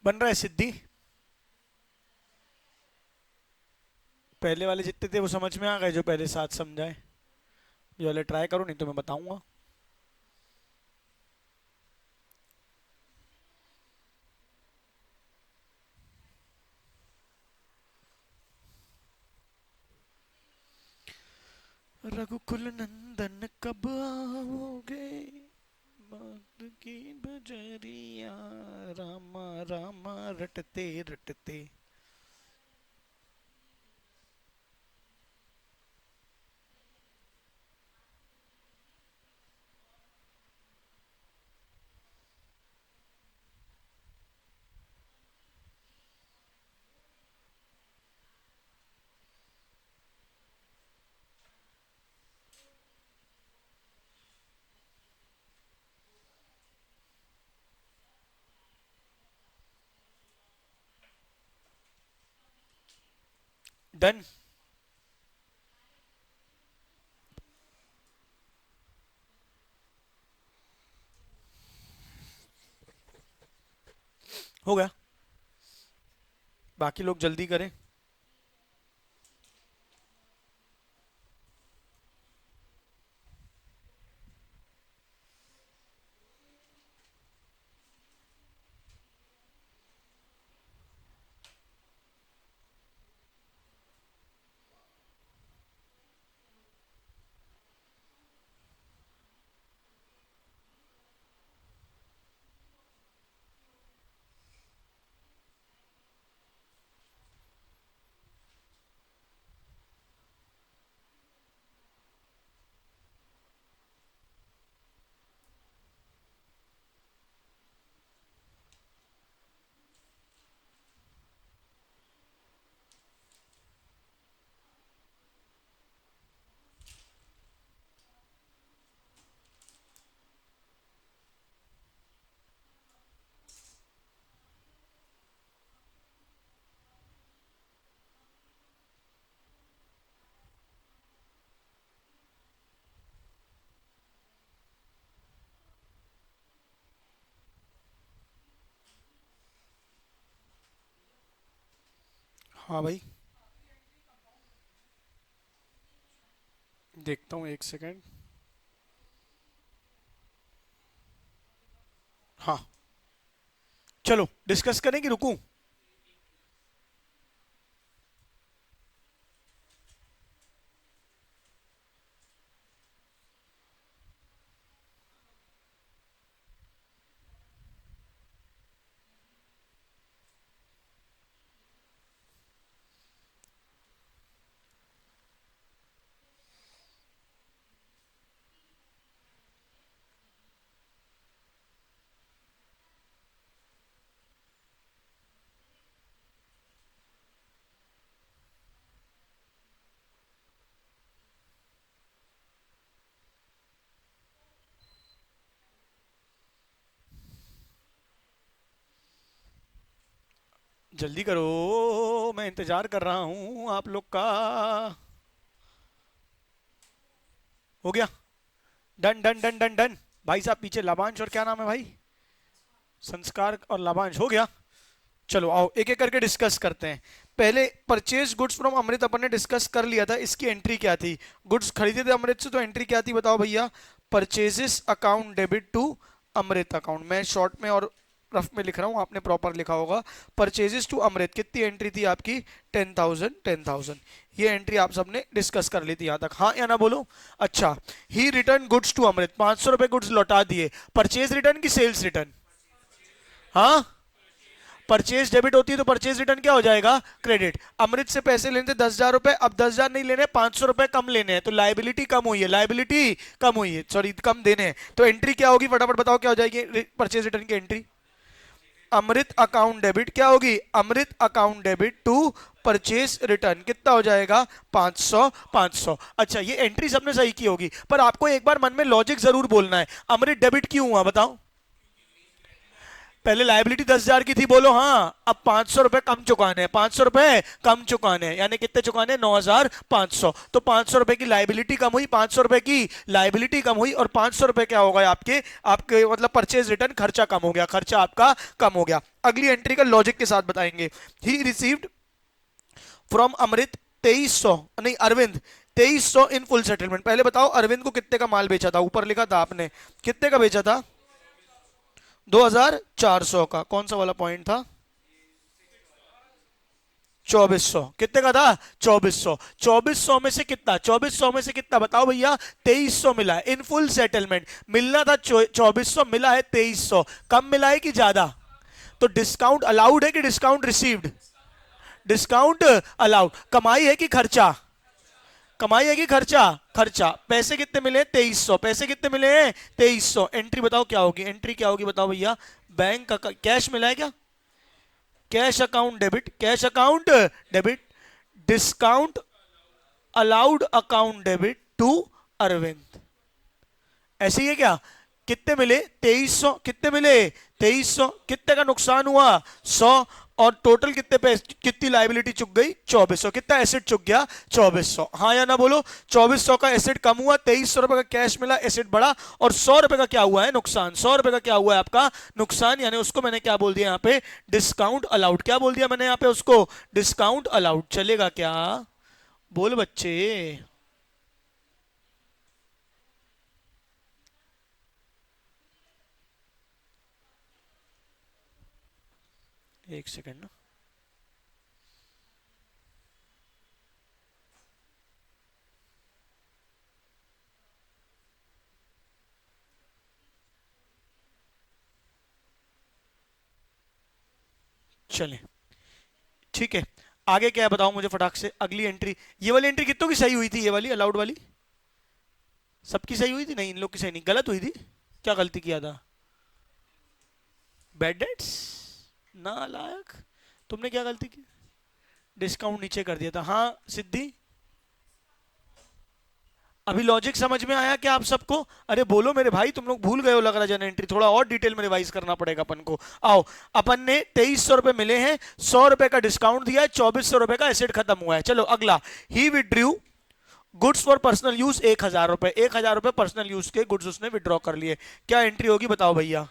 बन रहा है सिद्धि? पहले वाले जितने थे वो समझ में आ गए, जो पहले 7 समझाए? ये वाले ट्राई करो, नहीं तो मैं बताऊंगा। रघुकुल नंदन कब आओगे, बात की बजरिया, रामा रामा रटते रटते। डन। हो गया, बाकी लोग जल्दी करें। हाँ भाई, देखता हूँ, एक सेकेंड। हाँ, चलो डिस्कस करें कि रुकूं? जल्दी करो, मैं इंतजार कर रहा हूँ आप लोग का। हो गया, done done done done done. भाई साहब पीछे लाभांश और क्या नाम है भाई, संस्कार और लाभांश। हो गया, चलो आओ एक एक करके डिस्कस करते हैं। पहले परचेज गुड्स फ्रॉम अमृत अपन ने डिस्कस कर लिया था, इसकी एंट्री क्या थी? गुड्स खरीदे थे अमृत से, तो एंट्री क्या थी बताओ भैया? Purchases account debit to Amrit account. मैं शॉर्ट में और रफ में लिख रहा हूं, आपने प्रॉपर लिखा होगा। परचेजेस टू अमृत कितनी एंट्री थी आपकी? 10,000 10,000। ये एंट्री आप सबने डिस्कस कर ली थी यहां तक, हाँ या ना बोलो? अच्छा, ही रिटर्न गुड्स टू अमृत, 500 रुपए गुड्स लौटा दिए। परचेज रिटर्न की सेल्स रिटर्न? हाँ, परचेज डेबिट होती है तो परचेज रिटर्न क्या हो जाएगा? क्रेडिट। अमृत से पैसे लेने थे 10,000 रुपए, अब 10,000 नहीं लेने, 500 रुपए कम लेने हैं, तो लाइबिलिटी कम हुई है, लाइबिलिटी कम हुई है, सॉरी कम देने हैं। तो एंट्री क्या होगी फटाफट बताओ, क्या हो जाएगी परचेज रिटर्न की एंट्री? अमृत अकाउंट डेबिट क्या होगी? Amrit account debit to purchase return कितना हो जाएगा? 500 500। अच्छा, ये एंट्री सबने सही की होगी, पर आपको एक बार मन में लॉजिक जरूर बोलना है। अमृत डेबिट क्यों हुआ बताओ? पहले लाइबिलिटी 10,000 की थी, बोलो हाँ। अब 500 रुपए कम चुकाने हैं, 500 रुपए कम चुकाने हैं, यानी कितने चुकाने हैं? 9,500। तो 500 रुपए की लाइबिलिटी कम हुई, 500 रुपए की लाइबिलिटी कम हुई, और 500 रुपए क्या हो गए आपके? आपके मतलब परचेज रिटर्न खर्चा कम हो गया, खर्चा आपका कम हो गया। अगली एंट्री का लॉजिक के साथ बताएंगे। ही रिसीव्ड फ्रॉम अमृत 2300, नहीं अरविंद 2300 इन फुल सेटलमेंट। पहले बताओ अरविंद को कितने का माल बेचा था, ऊपर लिखा था आपने, कितने का बेचा था? 2400 का। कौन सा वाला पॉइंट था? 2400। कितने का था? 2400। 2400 में से कितना, 2400 में से कितना बताओ भैया? 2300 मिला है इन फुल सेटलमेंट। मिलना था 2400, मिला है 2300। कम मिला है कि ज्यादा? तो डिस्काउंट अलाउड है कि डिस्काउंट रिसीव्ड? Discount allowed. कमाई है कि खर्चा? कमाई है कि खर्चा? खर्चा। पैसे कितने मिले? 2300। पैसे कितने मिले हैं? 2300। एंट्री बताओ क्या होगी? एंट्री क्या होगी बताओ भैया? बैंक का कैश मिला है क्या? Cash account debit, cash account debit, discount allowed account debit to Arvind. ऐसे ही है क्या? कितने मिले? 2300। कितने मिले? 2300। कितने का नुकसान हुआ? 100। और टोटल कितने पे, कितनी लाइबिलिटी चुक गई? 2400। कितना एसेट चुक गया? 2400। हाँ या ना बोलो। 2400 का एसेट कम हुआ, 2300 रुपए का कैश मिला, एसेट बढ़ा, और 100 रुपए का क्या हुआ है? नुकसान। 100 रुपए का क्या हुआ है आपका? नुकसान। यानी उसको मैंने क्या बोल दिया यहाँ पे? Discount allowed. क्या बोल दिया मैंने यहाँ पे उसको? Discount allowed. चलेगा क्या? बोल बच्चे। एक सेकेंड ना। चले ठीक है, आगे क्या है बताओ मुझे फटाक से। अगली एंट्री, ये वाली एंट्री कितनों की सही हुई थी? ये वाली अलाउड वाली सबकी सही हुई थी? नहीं, इन लोग की सही नहीं, गलत हुई थी। क्या गलती किया था? Bad debts. नालायक, तुमने क्या गलती की? डिस्काउंट नीचे कर दिया था। हाँ सिद्धि, अभी लॉजिक समझ में आया क्या आप सबको? अरे बोलो मेरे भाई, तुम लोग भूल गए हो लग रहा जन एंट्री, थोड़ा और डिटेल में रिवाइज करना पड़ेगा अपन को। आओ, अपन ने 2300 रुपए मिले हैं, 100 रुपए का डिस्काउंट दिया है, 2400 रुपए का एसेट खत्म हुआ है। चलो अगला, he withdrew goods for personal use 1000 रुपए। 1000 रुपए पर्सनल यूज के गुड्स उसने विड्रॉ कर लिए। क्या एंट्री होगी बताओ भैया?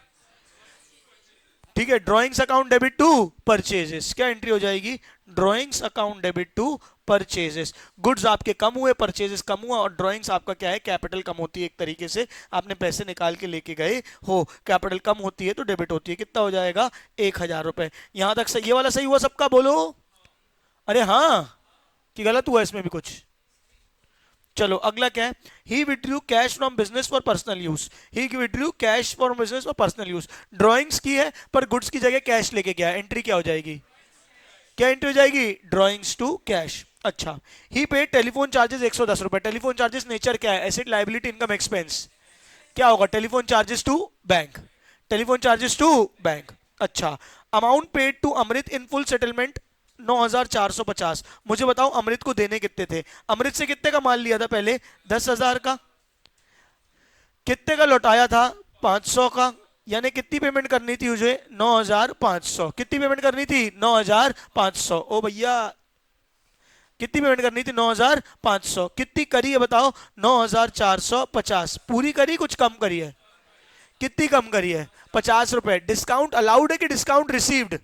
ठीक है, drawings account debit to purchases. क्या एंट्री हो जाएगी? Drawings account debit to purchases. Goods आपके कम हुए, परचेजेस कम हुआ, और ड्रॉइंग्स आपका क्या है? कैपिटल कम होती है एक तरीके से। आपने पैसे निकाल के लेके गए हो, कैपिटल कम होती है तो डेबिट होती है। कितना हो जाएगा? 1000 रुपए। यहां तक सही? ये वाला सही हुआ सबका? बोलो अरे हाँ, कि गलत हुआ इसमें भी कुछ? चलो अगला क्या है? ही withdrew cash from business for personal use. He withdrew cash from business for personal use. Drawings की है पर गुड्स की जगह कैश लेके गया। एंट्री क्या हो जाएगी? क्या एंट्री हो जाएगी? Drawings to cash. अच्छा, ही पेड टेलीफोन चार्जेस 110 रुपए। टेलीफोन चार्जेस नेचर क्या है? Asset, liability, income, expense. क्या होगा? Telephone charges to bank. Telephone charges to bank. अच्छा, amount paid to Amrit in full settlement 9450। मुझे बताओ अमृत को देने कितने थे? अमृत से कितने का माल लिया था पहले? 10,000 का। कितने का लौटाया था? 500 का। यानी कितनी पेमेंट करनी थी मुझे? 9500। कितनी पेमेंट करनी थी? 9500। ओ भैया, कितनी पेमेंट करनी थी? 9500। कितनी करी है बताओ? 9450। पूरी करी, कुछ कम करी है? कितनी कम करी है? 50 रुपए। डिस्काउंट अलाउड है कि डिस्काउंट रिसीव्ड?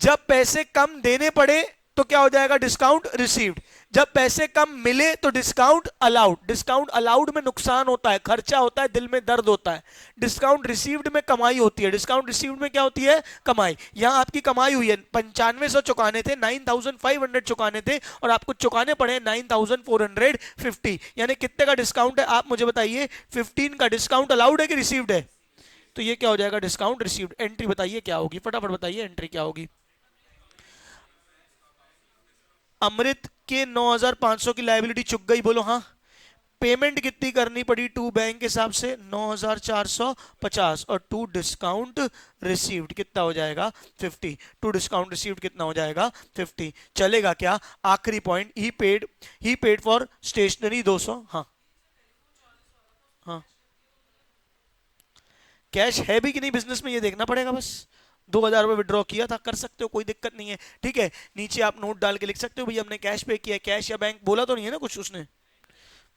जब पैसे कम देने पड़े तो क्या हो जाएगा? Discount received. जब पैसे कम मिले तो डिस्काउंट अलाउड। डिस्काउंट अलाउड में नुकसान होता है, खर्चा होता है, दिल में दर्द होता है। डिस्काउंट रिसीव्ड में कमाई होती है। डिस्काउंट रिसीव्ड में क्या होती है? कमाई। यहां आपकी कमाई हुई है, 9500 चुकाने थे, 9500 चुकाने थे, और आपको चुकाने पड़े 9450। यानी कितने का डिस्काउंट है आप मुझे बताइए? 15 का। डिस्काउंट अलाउड है कि रिसीव्ड है? तो ये क्या हो जाएगा? Discount received. एंट्री बताइए क्या होगी? फटाफट बताइए एंट्री क्या होगी? अमृत के 9500 की लाइबिलिटी चुक गई, बोलो हाँ। पेमेंट कितनी करनी पड़ी टू बैंक के हिसाब से? 9450, और टू डिस्काउंट रिसीव्ड कितना हो जाएगा? 50। टू डिस्काउंट रिसीव्ड कितना हो जाएगा? 50। चलेगा क्या? आखिरी point, he paid for stationery 200। हाँ हाँ, कैश है भी कि नहीं बिजनेस में ये देखना पड़ेगा बस। 2000 रुपये विड्रॉ किया था, कर सकते हो, कोई दिक्कत नहीं है। ठीक है, नीचे आप नोट डाल के लिख सकते हो भैया हमने कैश पे किया। कैश या बैंक बोला तो नहीं है ना कुछ उसने?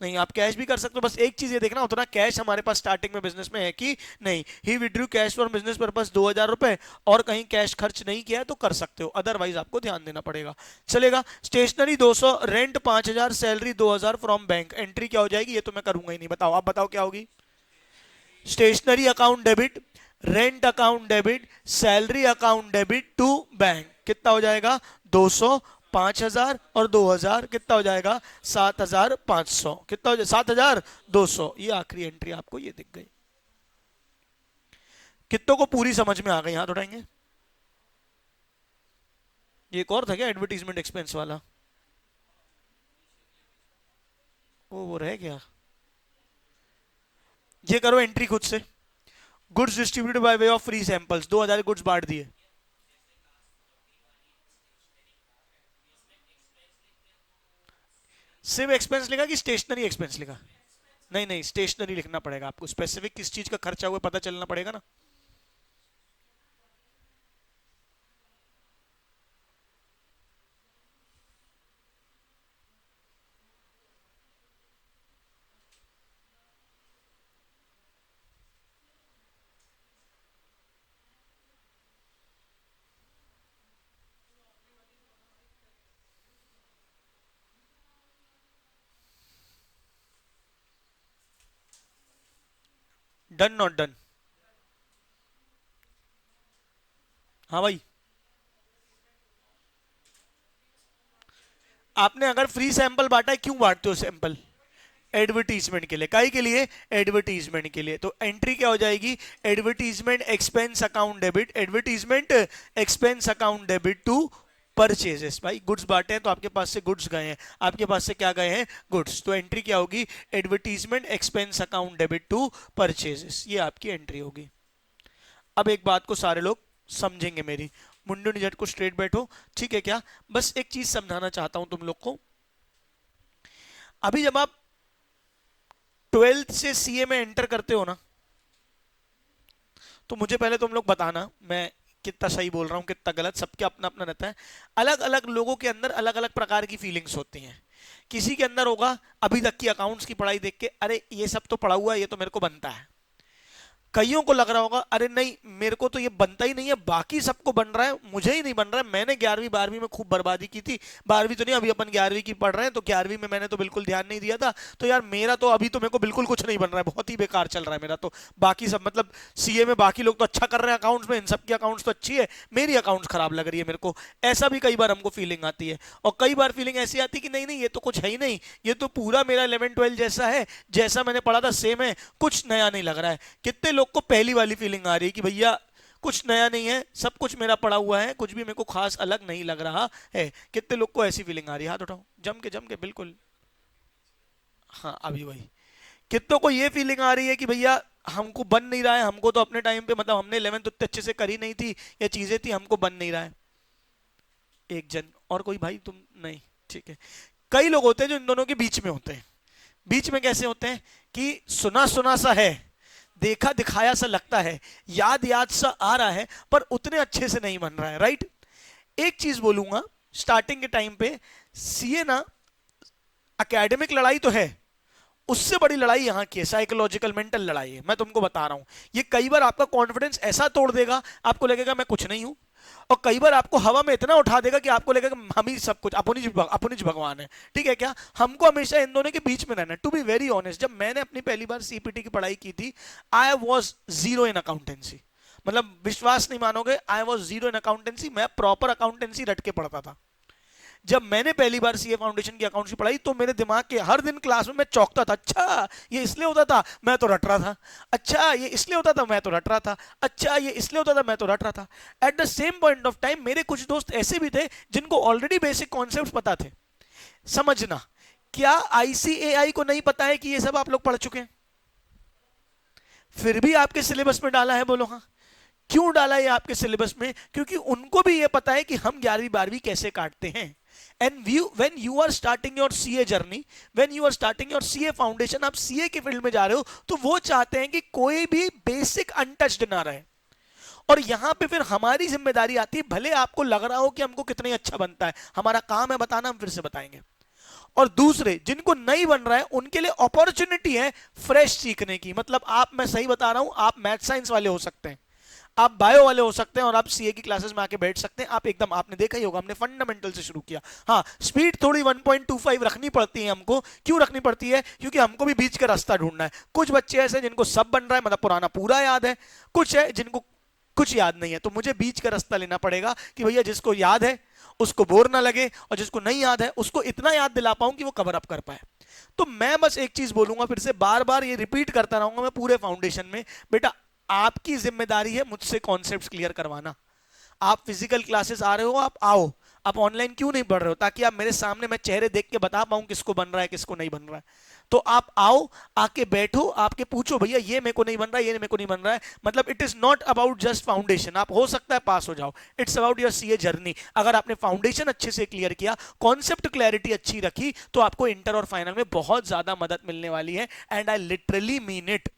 नहीं, आप कैश भी कर सकते हो, बस एक चीज ये देखना उतना कैश हमारे पास स्टार्टिंग में बिजनेस में है कि नहीं। ही withdrew cash for business purpose 2,000 रुपए, और कहीं कैश खर्च नहीं किया है तो कर सकते हो, अदरवाइज आपको ध्यान देना पड़ेगा। चलेगा। Stationery 200, rent 5,000, salary 2,000 from bank. Entry क्या हो जाएगी? ये तो मैं करूंगा ही नहीं, बताओ, आप बताओ क्या होगी। Stationery account debit, rent account debit, salary account debit to bank. कितना हो जाएगा? 200, 5,000 और 2,000, कितना हो जाएगा? 7,500। कितना हो जाएगा? 7,200। ये आखिरी एंट्री आपको ये दिख गई। कितनों को पूरी समझ में आ गई? हाथ उठाएंगे। ये एक और था क्या एडवर्टीजमेंट एक्सपेंस वाला? वो रह गया। ये करो एंट्री खुद से। Goods distributed by way of free samples, 2,000 goods बांट दिए। सिर्फ एक्सपेंस लिखा कि स्टेशनरी एक्सपेंस लिखा? नहीं नहीं, स्टेशनरी लिखना पड़ेगा आपको, स्पेसिफिक किस चीज का खर्चा हुआ पता चलना पड़ेगा ना। Done not done? हाँ भाई, आपने अगर फ्री सैंपल बांटा है, क्यों बांटते हो सैंपल? एडवर्टीजमेंट के लिए। काई के लिए? एडवर्टीजमेंट के लिए। तो एंट्री क्या हो जाएगी? Advertisement expense account debit, advertisement expense account debit to purchases. भाई गुड्स बांटे हैं तो आपके पास से गुड्स गए हैं, आपके पास से क्या गए हैं? गुड्स। तो एंट्री क्या होगी? Advertisement expense account debit to purchases. ये आपकी एंट्री होगी। अब एक बात को सारे लोग समझेंगे मेरी, मुंडू निजट को स्ट्रेट बैठो, ठीक है क्या? बस एक चीज समझाना चाहता हूं तुम लोग को। अभी जब आप 12th से सीए में एंटर करते हो ना, तो मुझे पहले तुम लोग बताना मैं कितना सही बोल रहा हूं कितना गलत, सबके अपना अपना रहता है। अलग अलग लोगों के अंदर अलग अलग प्रकार की फीलिंग्स होती हैं। किसी के अंदर होगा अभी तक की अकाउंट्स की पढ़ाई देख के, अरे ये सब तो पढ़ा हुआ है, ये तो मेरे को बनता है। कईयों को लग रहा होगा अरे नहीं मेरे को तो ये बनता ही नहीं है, बाकी सबको बन रहा है, मुझे ही नहीं बन रहा है। मैंने 11वीं 12वीं में खूब बर्बादी की थी, 12वीं तो नहीं, अभी अपन 11वीं की पढ़ रहे हैं, तो 11वीं में मैंने तो बिल्कुल ध्यान नहीं दिया था, तो यार मेरा तो अभी तो मेरे को बिल्कुल कुछ नहीं बन रहा है, बहुत ही बेकार चल रहा है मेरा तो। बाकी सब मतलब सीए में बाकी लोग तो अच्छा कर रहे हैं अकाउंट्स में, इन सबकी अकाउंट्स तो अच्छी है, मेरी अकाउंट्स खराब लग रही है मेरे को। ऐसा भी कई बार हमको फीलिंग आती है। और कई बार फीलिंग ऐसी आती है कि नहीं नहीं ये तो कुछ है ही नहीं, ये तो पूरा मेरा 11 12 जैसा है, जैसा मैंने पढ़ा था सेम है, कुछ नया नहीं लग रहा है। कितने लोग को पहली वाली फीलिंग आ रही है कि भैया कुछ नया नहीं है, सब कुछ मेरा पड़ा हुआ है, कुछ भी मेरे को खास अलग नहीं लग रहा है? कितने लोग को ऐसी फीलिंग आ रही है? हाथ उठाओ, जम के बिल्कुल। हाँ अभी वही। कितनों को ये फीलिंग आ रही है कि भैया हमको बन नहीं रहा है, हमको तो अपने टाइम पे मतलब हमने 11th उतने अच्छे से करी नहीं थी, या चीजें थी, हमको बन नहीं रहा है? एक जन और कोई भाई तुम नहीं, ठीक है। कई लोग होते हैं जो इन दोनों के बीच में होते हैं। बीच में कैसे होते हैं कि सुना सुना सा है, देखा दिखाया सा लगता है, याद याद सा आ रहा है, पर उतने अच्छे से नहीं बन रहा है, राइट? एक चीज बोलूंगा, स्टार्टिंग के टाइम पे सीए ना एकेडमिक लड़ाई तो है, उससे बड़ी लड़ाई यहाँ की है, साइकोलॉजिकल मेंटल लड़ाई है। मैं तुमको बता रहा हूं, ये कई बार आपका कॉन्फिडेंस ऐसा तोड़ देगा, आपको लगेगा मैं कुछ नहीं हूं। और कई बार आपको हवा में इतना उठा देगा कि आपको लगेगा हम ही सब कुछ, अपनी जी भगवान है। ठीक है क्या? हमको हमेशा इन दोनों के बीच में रहना है। टू बी वेरी ऑनेस्ट, जब मैंने अपनी पहली बार सीपीटी की पढ़ाई की थी, I was zero in accountancy. मतलब विश्वास नहीं मानोगे, I was zero in accountancy. मैं प्रॉपर अकाउंटेंसी रट के पढ़ता था। जब मैंने पहली बार सीए फाउंडेशन की अकाउंट्स की पढ़ाई, तो मेरे दिमाग के हर दिन क्लास में मैं चौंकता था, अच्छा ये इसलिए होता था, मैं तो रट रहा था। अच्छा ये इसलिए होता था, मैं तो रट रहा था। अच्छा ये इसलिए होता था, मैं तो रट रहा था। At the same point of time मेरे कुछ दोस्त ऐसे भी थे जिनको ऑलरेडी बेसिक कॉन्सेप्ट पता थे। समझना, क्या आईसीएआई को नहीं पता है कि ये सब आप लोग पढ़ चुके हैं? फिर भी आपके सिलेबस में डाला है, बोलो हाँ। क्यों डाला है आपके सिलेबस में? क्योंकि उनको भी ये पता है कि हम 11वीं 12वीं कैसे काटते हैं। And when you are starting your CA journey, when you are starting your CA foundation, आप CA के फील्ड में जा रहे हो, तो वो चाहते हैं कि कोई भी बेसिक अनटच्ड ना रहे। और यहां पे फिर हमारी जिम्मेदारी आती है, भले आपको लग रहा हो कि हमको कितना अच्छा बनता है, हमारा काम है बताना, हम फिर से बताएंगे। और दूसरे जिनको नहीं बन रहा है उनके लिए अपॉर्चुनिटी है फ्रेश सीखने की। मतलब आप, मैं सही बता रहा हूं, आप मैथ साइंस वाले हो सकते हैं, आप बायो वाले हो सकते हैं और आप सीए की क्लासेस में आके बैठ सकते हैं। आप एकदम, आपने देखा ही होगा, हमने फंडामेंटल से शुरू किया। हाँ, स्पीड थोड़ी 1.25 रखनी पड़ती है हमको। क्यों रखनी पड़ती है? क्योंकि हमको भी बीच का रास्ता ढूंढना है। कुछ बच्चे ऐसे जिनको सब बन रहा है, मतलब पुराना पूरा याद है, कुछ है जिनको कुछ याद नहीं है, तो मुझे बीच का रास्ता लेना पड़ेगा कि भैया जिसको याद है उसको बोर ना लगे, और जिसको नहीं याद है उसको इतना याद दिला पाऊं कि वो कवर अप कर पाए। तो मैं बस एक चीज बोलूंगा, फिर से बार बार ये रिपीट करता रहूंगा मैं पूरे फाउंडेशन में, बेटा आपकी जिम्मेदारी है मुझसे कॉन्सेप्ट्स क्लियर करवाना। आप फिजिकल क्लासेस आ रहे हो, आप आओ। आप ऑनलाइन क्यों नहीं पढ़ रहे हो? ताकि आप मेरे सामने, मैं चेहरे देख के बता पाऊं किसको बन रहा है किसको नहीं बन रहा है। तो आप आओ, आके बैठो, आपके पूछो भैया ये मेरे को नहीं बन रहा है, ये मेरे को नहीं बन रहा है। मतलब it is not about just foundation, आप हो सकता है पास हो जाओ, it's about your CA journey. अगर आपने फाउंडेशन अच्छे से क्लियर किया, कॉन्सेप्ट क्लैरिटी अच्छी रखी, तो आपको इंटर और फाइनल में बहुत ज्यादा मदद मिलने वाली है। And I literally mean it.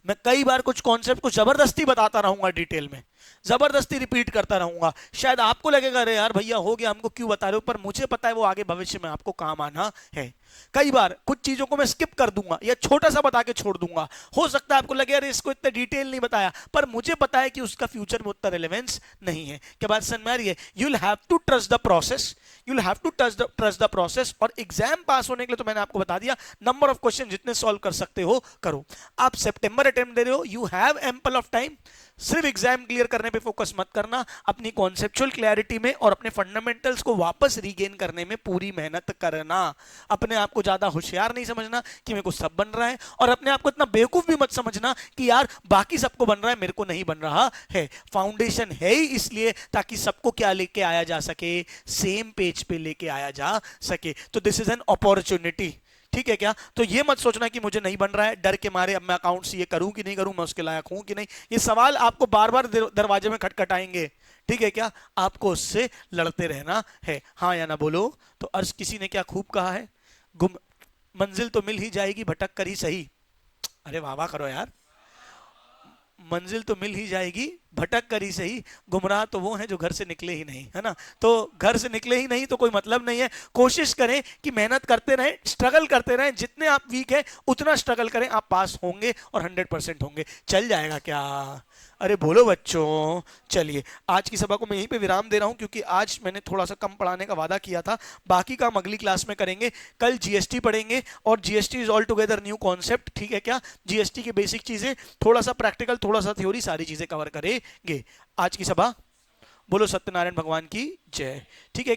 मैं कई बार कुछ कॉन्सेप्ट को जबरदस्ती बताता रहूंगा, डिटेल में जबरदस्ती रिपीट करता रहूंगा। शायद आपको लगेगा अरे यार भैया हो गया, हमको क्यों बता रहे हो, पर मुझे पता है वो आगे भविष्य में आपको काम आना है। कई बार कुछ चीजों को मैं स्किप कर दूंगा या छोटा सा बता के छोड़ दूंगा। हो सकता है आपको लगे अरे इसको इतना डिटेल नहीं बताया, पर मुझे पता है कि उसका फ्यूचर में उतना रिलेवेंस नहीं है। क्या बात समझ में आ रही है? You will have to trust the process, you will have to trust the process. और एग्जाम पास होने के लिए तो मैंने आपको बता दिया, नंबर ऑफ क्वेश्चन जितने सॉल्व कर सकते हो करो। आप सितंबर अटेम्प्ट दे रहे हो, you have ample of time. सिर्फ एग्जाम क्लियर करने पे फोकस मत करना, अपनी कॉन्सेप्चुअल क्लैरिटी में और अपने फंडामेंटल्स को वापस रीगेन करने में पूरी मेहनत करना। अपने आप को ज्यादा होशियार नहीं समझना कि मेरे को सब बन रहा है, और अपने आप को इतना बेवकूफ भी मत समझना कि यार बाकी सबको बन रहा है मेरे को नहीं बन रहा है। फाउंडेशन है ही इसलिए ताकि सबको क्या लेके आया जा सके, सेम पेज पे लेके आया जा सके। तो दिस इज एन अपॉर्चुनिटी, ठीक है क्या? तो ये मत सोचना कि मुझे नहीं बन रहा है, डर के मारे अब मैं अकाउंट्स ये करूं कि नहीं करूं, मैं उसके लायक हूं कि नहीं। ये सवाल आपको बार बार दरवाजे में खटखटाएंगे, ठीक है क्या? आपको उससे लड़ते रहना है, हाँ या ना बोलो। तो अर्ज किसी ने क्या खूब कहा है, गुम मंजिल तो मिल ही जाएगी भटक कर ही सही। अरे वाह वाह करो यार। मंजिल तो मिल ही जाएगी भटक कर ही सही, गुमराह तो वो हैं जो घर से निकले ही नहीं, है ना? तो घर से निकले ही नहीं तो कोई मतलब नहीं है। कोशिश करें कि मेहनत करते रहें, स्ट्रगल करते रहें, जितने आप वीक है उतना स्ट्रगल करें, आप पास होंगे और 100% होंगे। चल जाएगा क्या? अरे बोलो बच्चों। चलिए आज की सभा को मैं यहीं पे विराम दे रहा हूं, क्योंकि आज मैंने थोड़ा सा कम पढ़ाने का वादा किया था। बाकी काम अगली क्लास में करेंगे। कल जीएसटी पढ़ेंगे, और GST is all together new concept, ठीक है क्या? जीएसटी की बेसिक चीजें, थोड़ा सा प्रैक्टिकल, थोड़ा सा थ्योरी, सारी चीजें कवर करेंगे। आज की सभा, बोलो सत्यनारायण भगवान की जय, ठीक है।